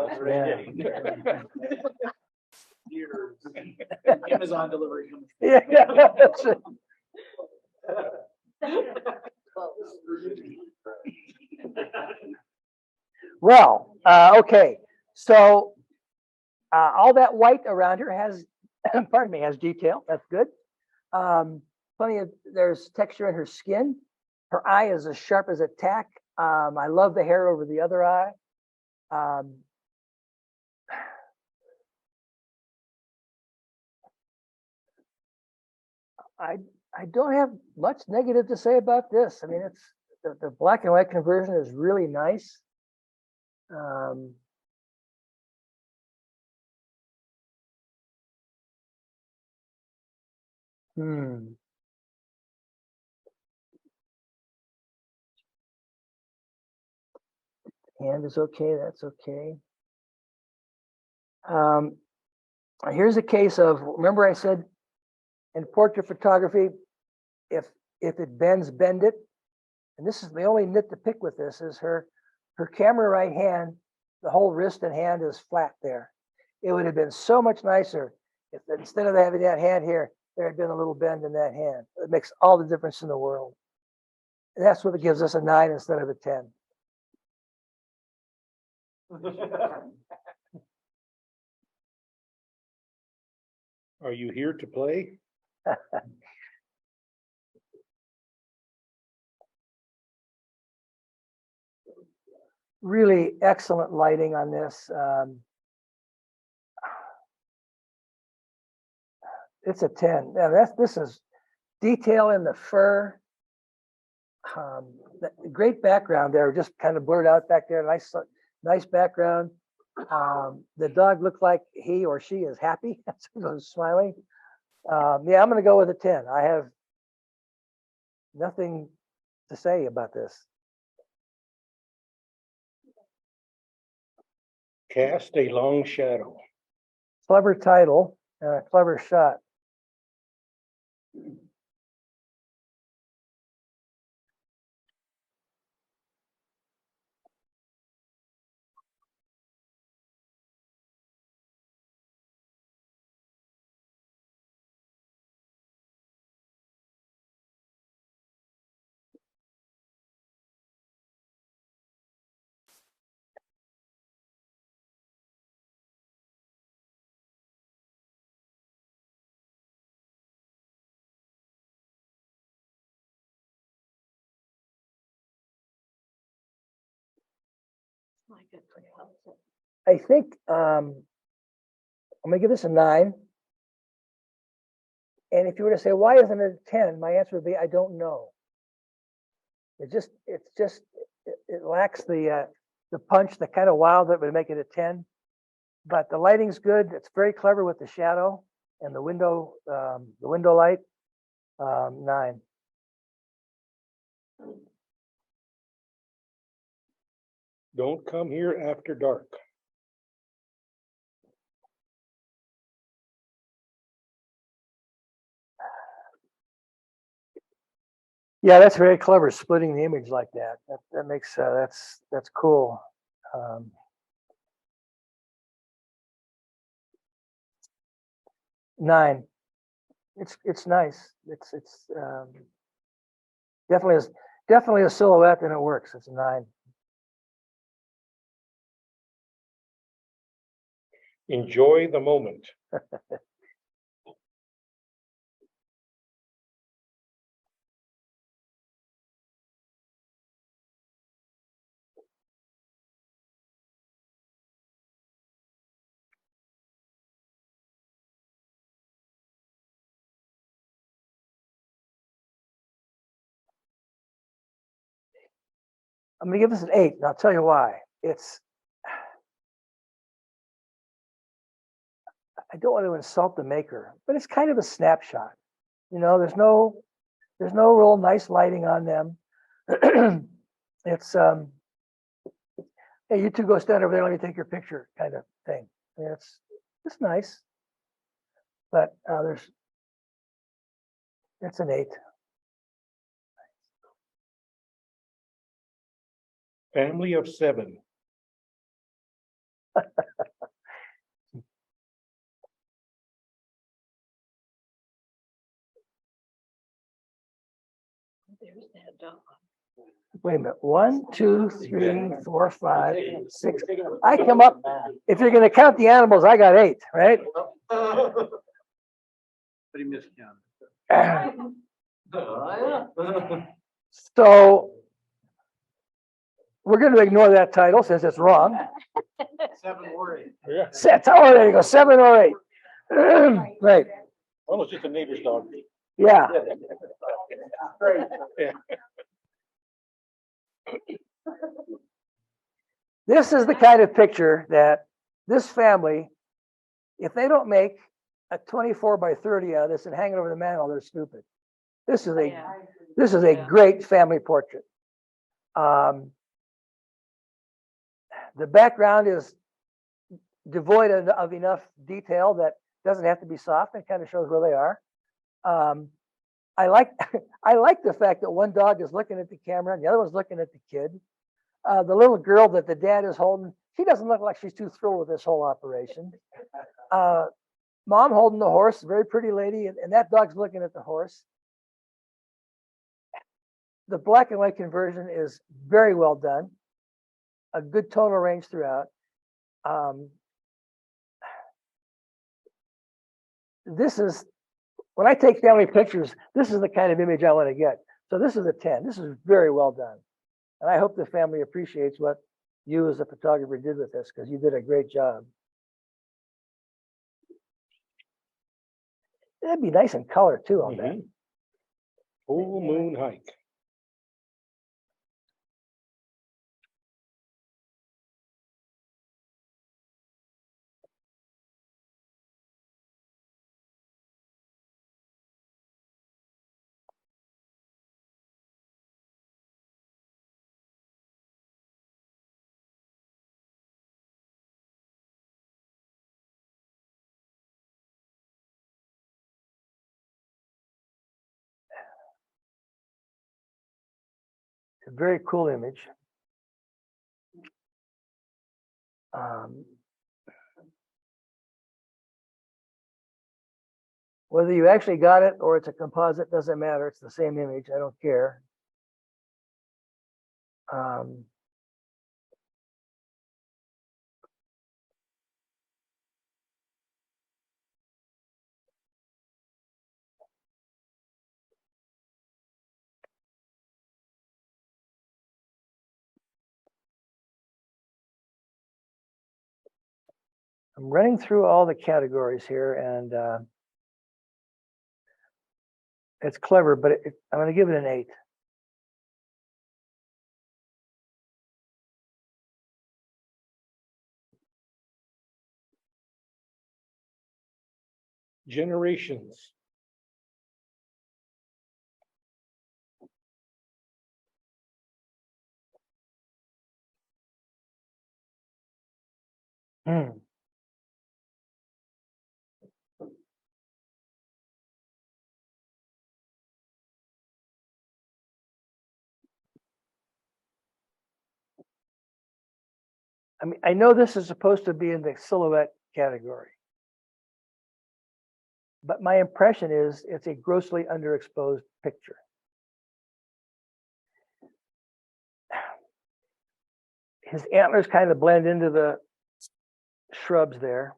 Amazon delivery. Yeah, that's it. Well, okay, so all that white around her has, pardon me, has detail. That's good. Plenty of, there's texture in her skin. Her eye is as sharp as a tack. I love the hair over the other eye. I I don't have much negative to say about this. I mean, it's the black and white conversion is really nice. Um, hmm. Hand is okay. That's okay. Um, here's a case of, remember I said in portrait photography, if it bends, bend it. And this is the only nit to pick with this is her camera right hand, the whole wrist and hand is flat there. It would have been so much nicer if instead of having that hand here, there had been a little bend in that hand. It makes all the difference in the world. And that's what gives us a 9 instead of a 10. Are you here to play? Really excellent lighting on this. It's a 10. Now this is detail in the fur. Great background there, just kind of blurred out back there. Nice background. The dog looked like he or she is happy, smiling. Yeah, I'm going to go with a 10. I have nothing to say about this. Cast a long shadow. Clever title, clever shot. I think I'm gonna give this a 9. And if you were to say, why isn't it a 10? My answer would be, I don't know. It lacks the punch, the kind of wow that would make it a 10. But the lighting's good. It's very clever with the shadow and the window light. 9. Don't come here after dark. Yeah, that's very clever, splitting the image like that. That makes that's cool. 9. It's nice. It's definitely a silhouette and it works. It's a 9. Enjoy the moment. I'm gonna give this an 8, and I'll tell you why. I don't want to insult the maker, but it's kind of a snapshot. You know, there's no real nice lighting on them. It's hey, you two go stand over there, let me take your picture kind of thing. I mean, it's nice. But, it's an 8. Family of 7. There's that dog. Wait a minute, 1, 2, 3, 4, 5, 6. I come up, if you're gonna count the animals, I got 8, right? But he miscounted. So we're gonna ignore that title since it's wrong. 7 or 8. Yeah. Oh, there you go, 7 or 8. Right, Well, it's just a neighbor's dog. yeah. Yeah. This is the kind of picture that this family, if they don't make a 24 by 30 out of this and hang it over the mantle, they're stupid. This is a Yeah. This is a Yeah. great family portrait. The background is devoid of enough detail that doesn't have to be soft and kind of shows where they are. I like I like the fact that one dog is looking at the camera and the other one's looking at the kid. The little girl that the dad is holding, she doesn't look like she's too thrilled with this whole operation. Mom holding the horse, very pretty lady, and that dog's looking at the horse. The black and white conversion is very well done. A good tonal range throughout. This is, when I take family pictures, this is the kind of image I want to get. So this is a 10. This is very well done. And I hope the family appreciates what you as a photographer did with this, because you did a great job. That'd be nice in color too, I'll bet. Full moon hike. It's a very cool image. Whether you actually got it or it's a composite, doesn't matter. It's the same image. I don't care. I'm running through all the categories here, and it's clever, but I'm going to give it an 8. Generations. Hmm. I mean, I know this is supposed to be in the silhouette category, but my impression is it's a grossly underexposed picture. His antlers kind of blend into the shrubs there.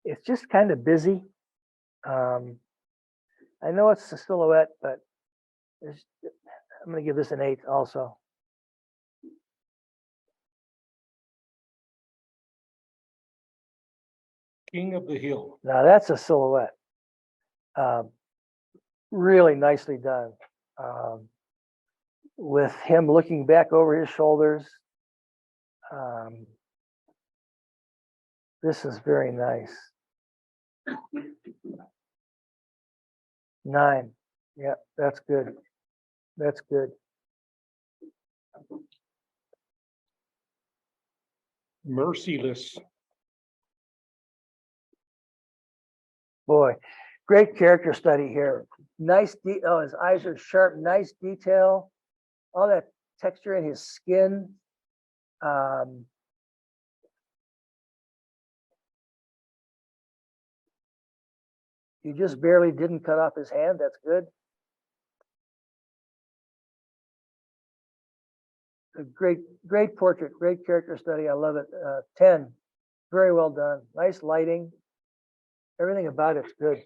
It's just kind of busy. I know it's a silhouette, but I'm going to give this an 8 also. King of the Hill. Now that's a silhouette. Really nicely done. With him looking back over his shoulders. This is very nice. 9. Yeah, that's good. That's good. Merciless. Boy, great character study here. Nice, oh, his eyes are sharp, nice detail. All that texture in his skin. You just barely didn't cut off his hand. That's good. A great portrait, great character study. I love it. 10, very well done. Nice lighting. Everything about it's good.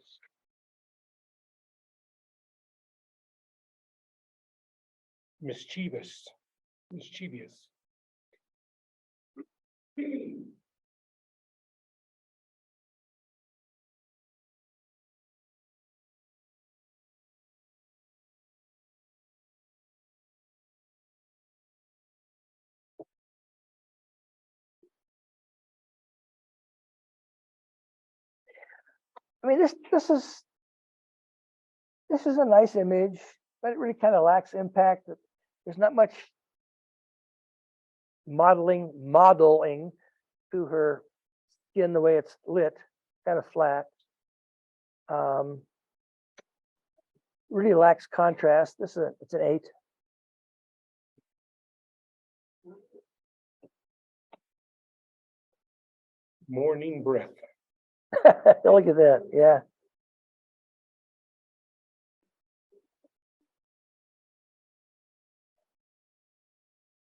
Mischievous. Mischievous. I mean, this is a nice image, but it really kind of lacks impact. There's not much modeling to her skin the way it's lit, kind of flat. Really lacks contrast. It's an 8. Morning breath. Look at that, yeah.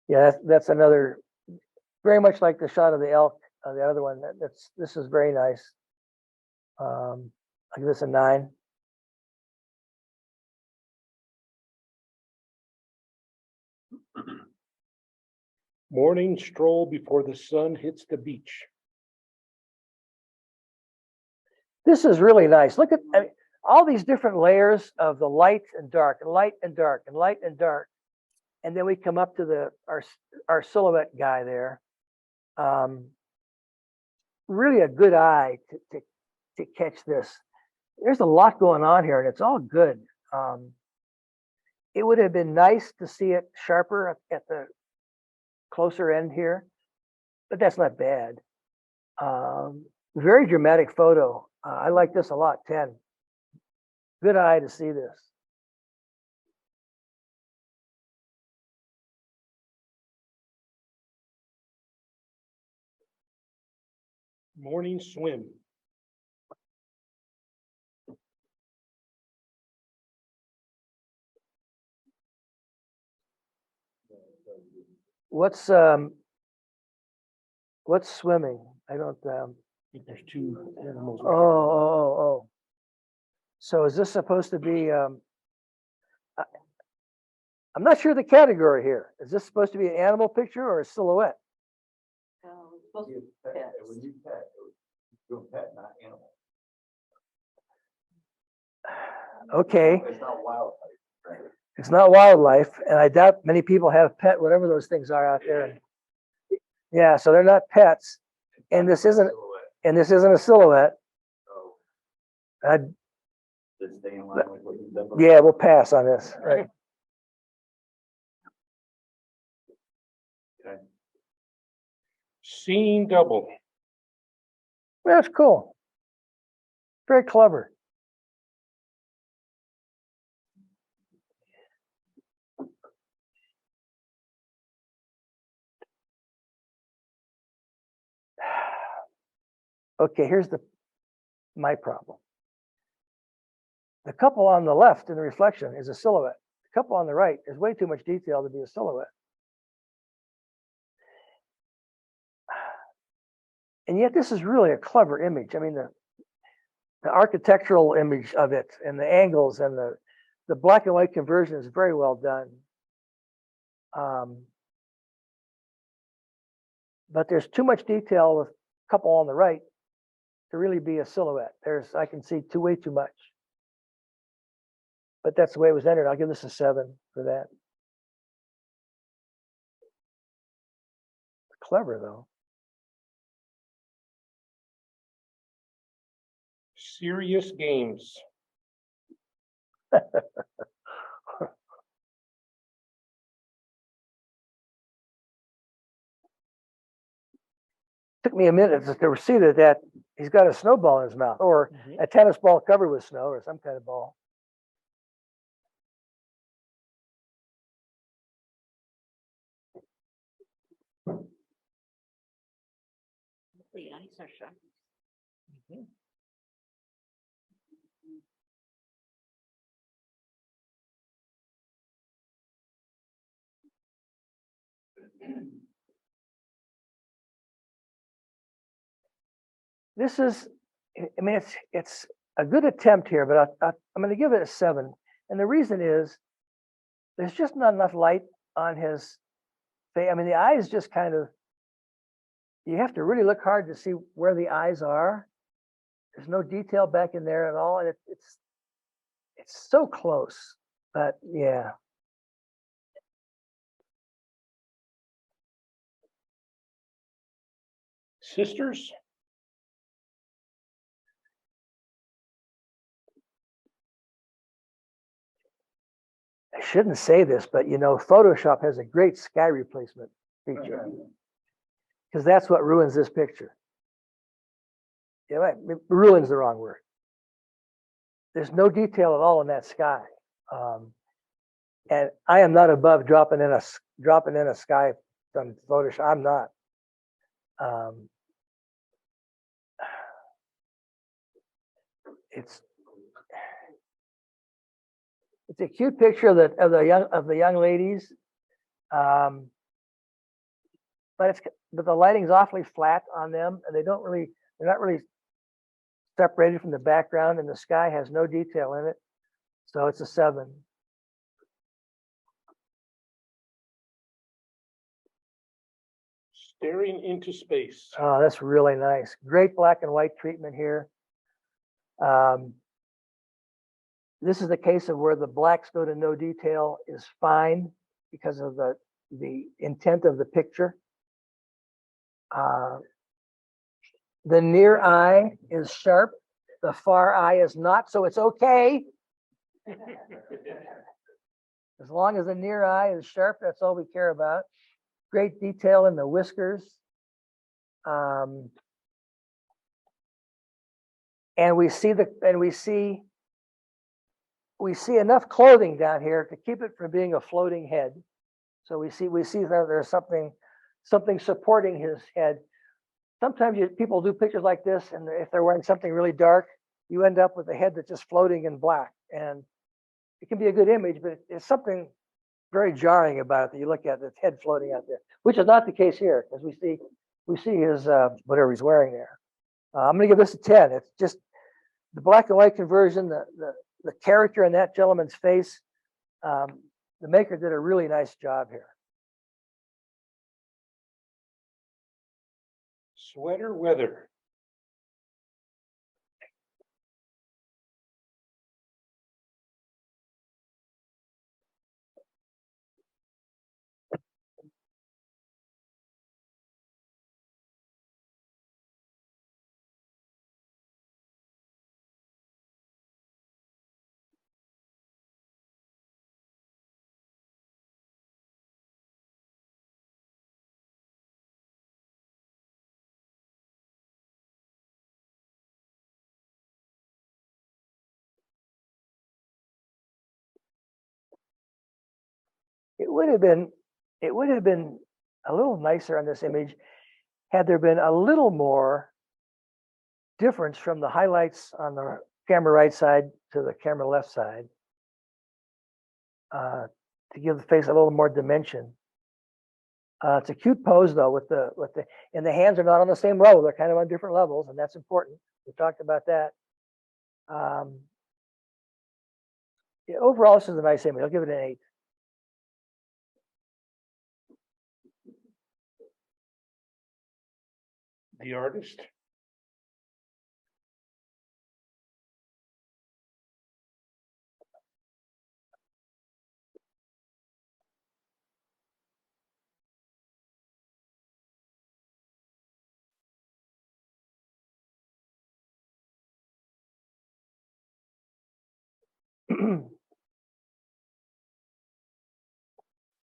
Yeah, that's another, very much like the shot of the elk, the other one. This is very nice. I'll give this a 9. Morning stroll before the sun hits the beach. This is really nice. Look at, I mean, all these different layers of the light and dark and light and dark and light and dark. And then we come up to our silhouette guy there. Really a good eye to catch this. There's a lot going on here and it's all good. It would have been nice to see it sharper at the closer end here, but that's not bad. Very dramatic photo. I like this a lot, 10. Good eye to see this. Morning swim. What's swimming? I don't. I think there's 2 animals. Oh. So is this supposed to be? I'm not sure the category here. Is this supposed to be an animal picture or a silhouette? It's supposed to be pets. When you pet, you're pet, not animal. Okay, It's not wildlife. it's not wildlife, and I doubt many people have pet whatever those things are out there. Yeah, so they're not pets, and this isn't a silhouette. I'd, Just stay in line with what you've done. yeah, we'll pass on this. Right. Seeing double. That's cool. Very clever. Okay, here's my problem. The couple on the left in the reflection is a silhouette. The couple on the right is way too much detail to be a silhouette. And yet this is really a clever image. I mean, the architectural image of it and the angles and the black and white conversion is very well done. But there's too much detail with a couple on the right to really be a silhouette. I can see way too much. But that's the way it was entered. I'll give this a 7 for that. Clever though. Serious games. took me a minute to see that he's got a snowball in his mouth, or a tennis ball covered with snow, or some kind of ball. The ice are shut. This is, I mean, it's a good attempt here, but I'm going to give it a 7. And the reason is there's just not enough light on his face. I mean, the eyes just kind of, you have to really look hard to see where the eyes are. There's no detail back in there at all. And it's so close, but yeah. Sisters? I shouldn't say this, but you know, Photoshop has a great sky replacement feature, because that's what ruins this picture. Yeah, right. Ruins the wrong word. There's no detail at all in that sky, and I am not above dropping in a sky from Photoshop. I'm not. It's a cute picture of the young ladies, but the lighting's awfully flat on them, and they're not really separated from the background, and the sky has no detail in it, so it's a 7. Staring into space. Oh, that's really nice. Great black and white treatment here. This is a case of where the blacks go to no detail is fine because of the intent of the picture. The near eye is sharp. The far eye is not, so it's okay. As long as the near eye is sharp, that's all we care about. Great detail in the whiskers. And we see enough clothing down here to keep it from being a floating head. So we see that there's something supporting his head. Sometimes people do pictures like this, and if they're wearing something really dark, you end up with a head that's just floating in black. And it can be a good image, but it's something very jarring about it that you look at, the head floating out there, which is not the case here, because we see his whatever he's wearing there. I'm going to give this a 10. It's just the black and white conversion, the character in that gentleman's face. The maker did a really nice job here. Sweater weather. It would have been a little nicer on this image had there been a little more difference from the highlights on the camera right side to the camera left side, to give the face a little more dimension. It's a cute pose though, and the hands are not on the same level; they're kind of on different levels, and that's important. We talked about that. Yeah, overall, this is a nice image. I'll give it an 8. The artist.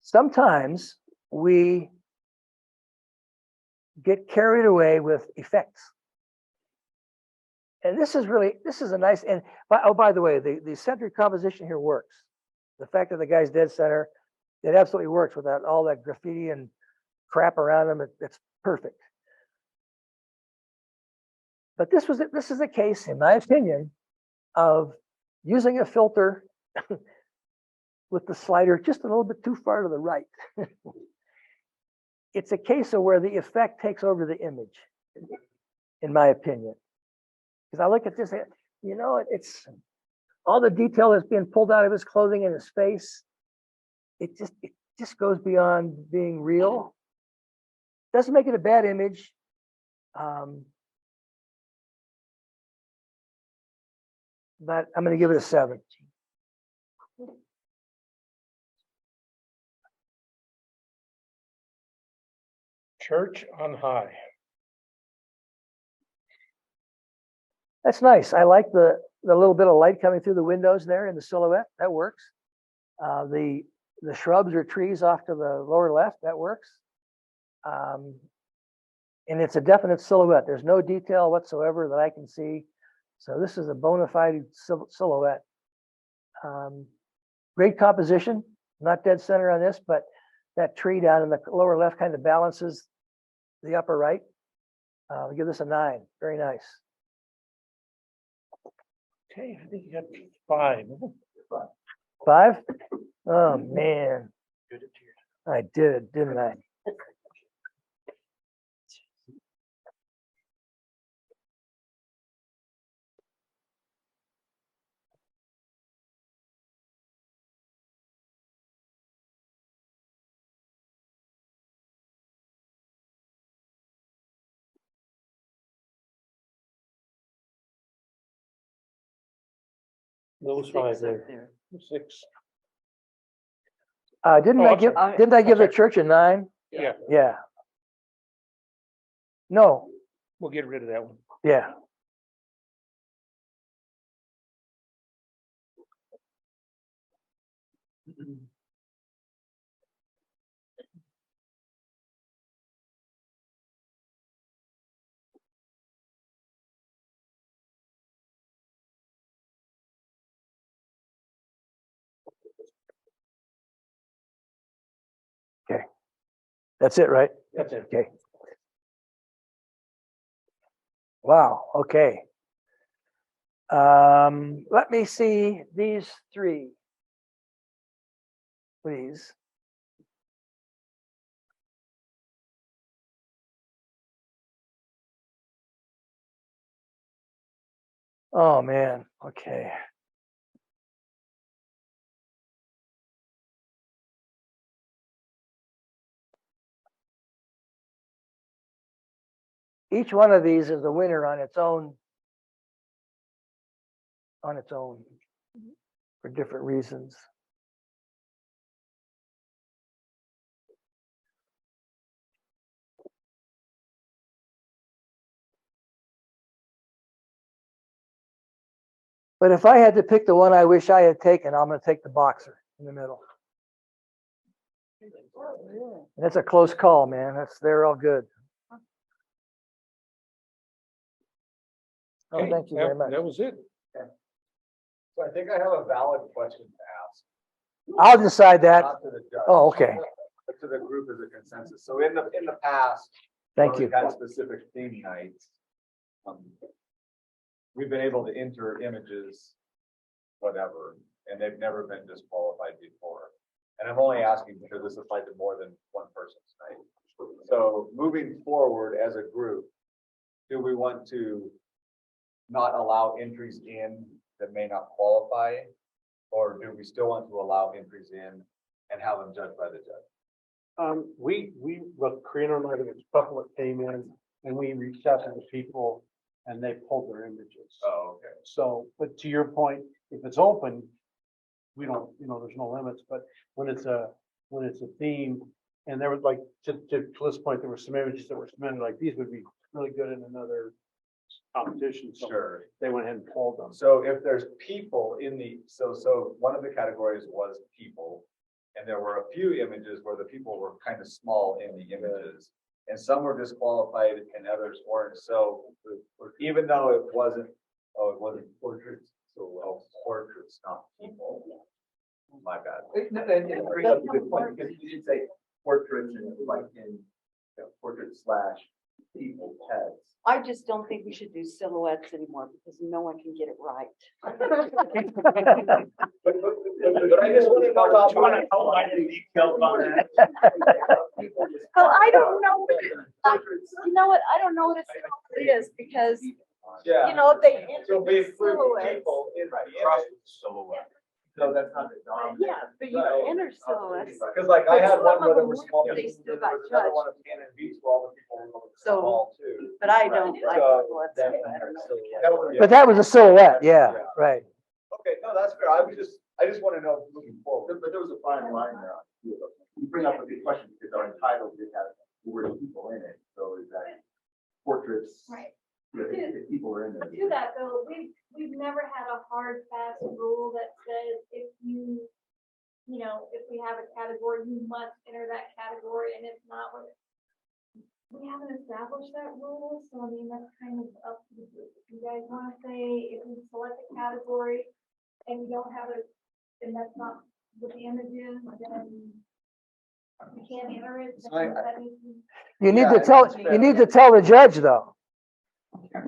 Sometimes we get carried away with effects. And this is a nice, and by the way, the centered composition here works. The fact that the guy's dead center, it absolutely works without all that graffiti and crap around him. It's perfect. But this is a case, in my opinion, of using a filter with the slider just a little bit too far to the right. It's a case of where the effect takes over the image, in my opinion. Because I look at this, you know, it's all the detail that's being pulled out of his clothing and his face. It just goes beyond being real. Doesn't make it a bad image. But I'm going to give it a 7. Church on high. That's nice. I like the little bit of light coming through the windows there in the silhouette. That works. The shrubs or trees off to the lower left, that works. And it's a definite silhouette. There's no detail whatsoever that I can see. So this is a bona fide silhouette. Great composition, not dead center on this, but that tree down in the lower left kind of balances the upper right. I'll give this a 9. Very nice. Okay, I think you got 5. 5? Oh man, I did, didn't I? Those 5 there. 6. Didn't Oh, I I'm give sorry. didn't I give the Okay. church a 9? Yeah, Yeah. No, we'll get rid of that one. yeah. Okay. That's it, right? That's it. Okay. Wow, okay. Let me see these 3, please. Oh man, okay. Each one of these is a winner on its own. For different reasons. But if I had to pick the one I wish I had taken, I'm going to take the boxer in the middle. That's a close call, man. They're all good. Oh, Okay, thank you very much. That was it. So I think I have a valid question to ask. I'll decide that. Not to the judge. Oh, okay. But to the group as a consensus. So in the past. Thank when you. we've had specific theme nights. We've been able to enter images, whatever, and they've never been disqualified before. And I'm only asking because this applied to more than one person tonight. So moving forward as a group, do we want to not allow entries in that may not qualify? Or do we still want to allow entries in and have them judged by the judge? Look, Karina and I, there was a couple that came in and we reached out to the people and they pulled their images. Oh, okay. So, but to your point, if it's open, we don't, there's no limits, but when it's a theme, and there was like, to this point, there were some images that were submitted, like these would be really good in another competition. So Sure. they went ahead and pulled them. So if there's people in the, so one of the categories was people. And there were a few images where the people were kind of small in the images. And some were disqualified and others weren't. So even though it wasn't portraits, portraits, not people. My bad. And it brings up a good point, because you did say portraits and like in portraits / people, pets. I just don't think we should do silhouettes anymore because no one can get it right. But I just want to know about. Well, I don't know. You know what? I don't know what a silhouette is because, Yeah. you know, they So enter we include silhouettes. people in the image. Silhouette. So that's not the dominant. Yeah, but you Right. enter silhouettes. Cause like I had one where there were small. They people, still and got there was another judged. one at Cannon Beach where all the people were So, small too. But I don't like So, silhouettes. That would- But that was a silhouette, yeah, right. Okay, no, that's fair. I just want to know moving forward. But there was a fine line there. You bring up a good question, because our title did have the word people in it, so is that portraits? Right. If people are in there. To that though, we've never had a hard fast rule that says if if we have a category, you must enter that category, and if not, we haven't established that rule, so I mean, that's kind of up to the group. If you guys wanna say, if we select a category and you don't have it, and that's not what the image is, then you can't enter it. So I- That needs to be- You need Yeah, to tell, it's you need to tell the judge though.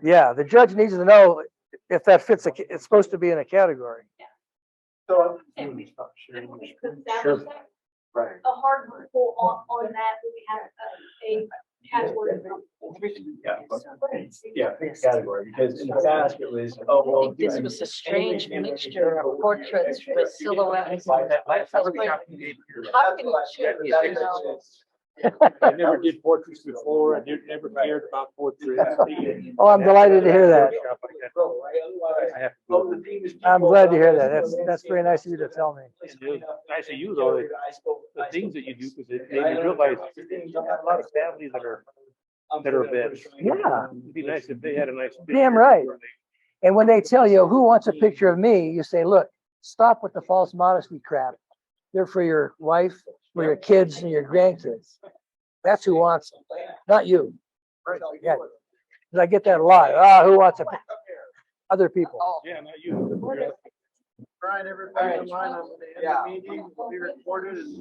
Yeah, the judge needs to know if that fits, it's supposed to be in a category. So, And we establish Sure. that, right. a hard rule on that, we have a category. Yeah, pick category, because in the past it was, oh, I well. think this was a strange mixture of portraits with silhouettes. How can you choose, you know? I never did portraits before. I never cared about portraits. Oh, I'm delighted to hear that. I have to go. I'm glad to hear that. That's very nice of you to tell me. Nice of you though, the things that you do, because it made me realize you have a lot of families that are vets. Yeah. It'd be nice if they had a nice. Damn right. And when they tell you, who wants a picture of me, you say, look, stop with the false modesty crap. They're for your wife, for your kids and your grandkids. That's who wants them, not you. Yeah. 'Cause I get that a lot. Who wants a, other people. Yeah, not you. Brian, everybody online on the end of the meeting will be recorded and.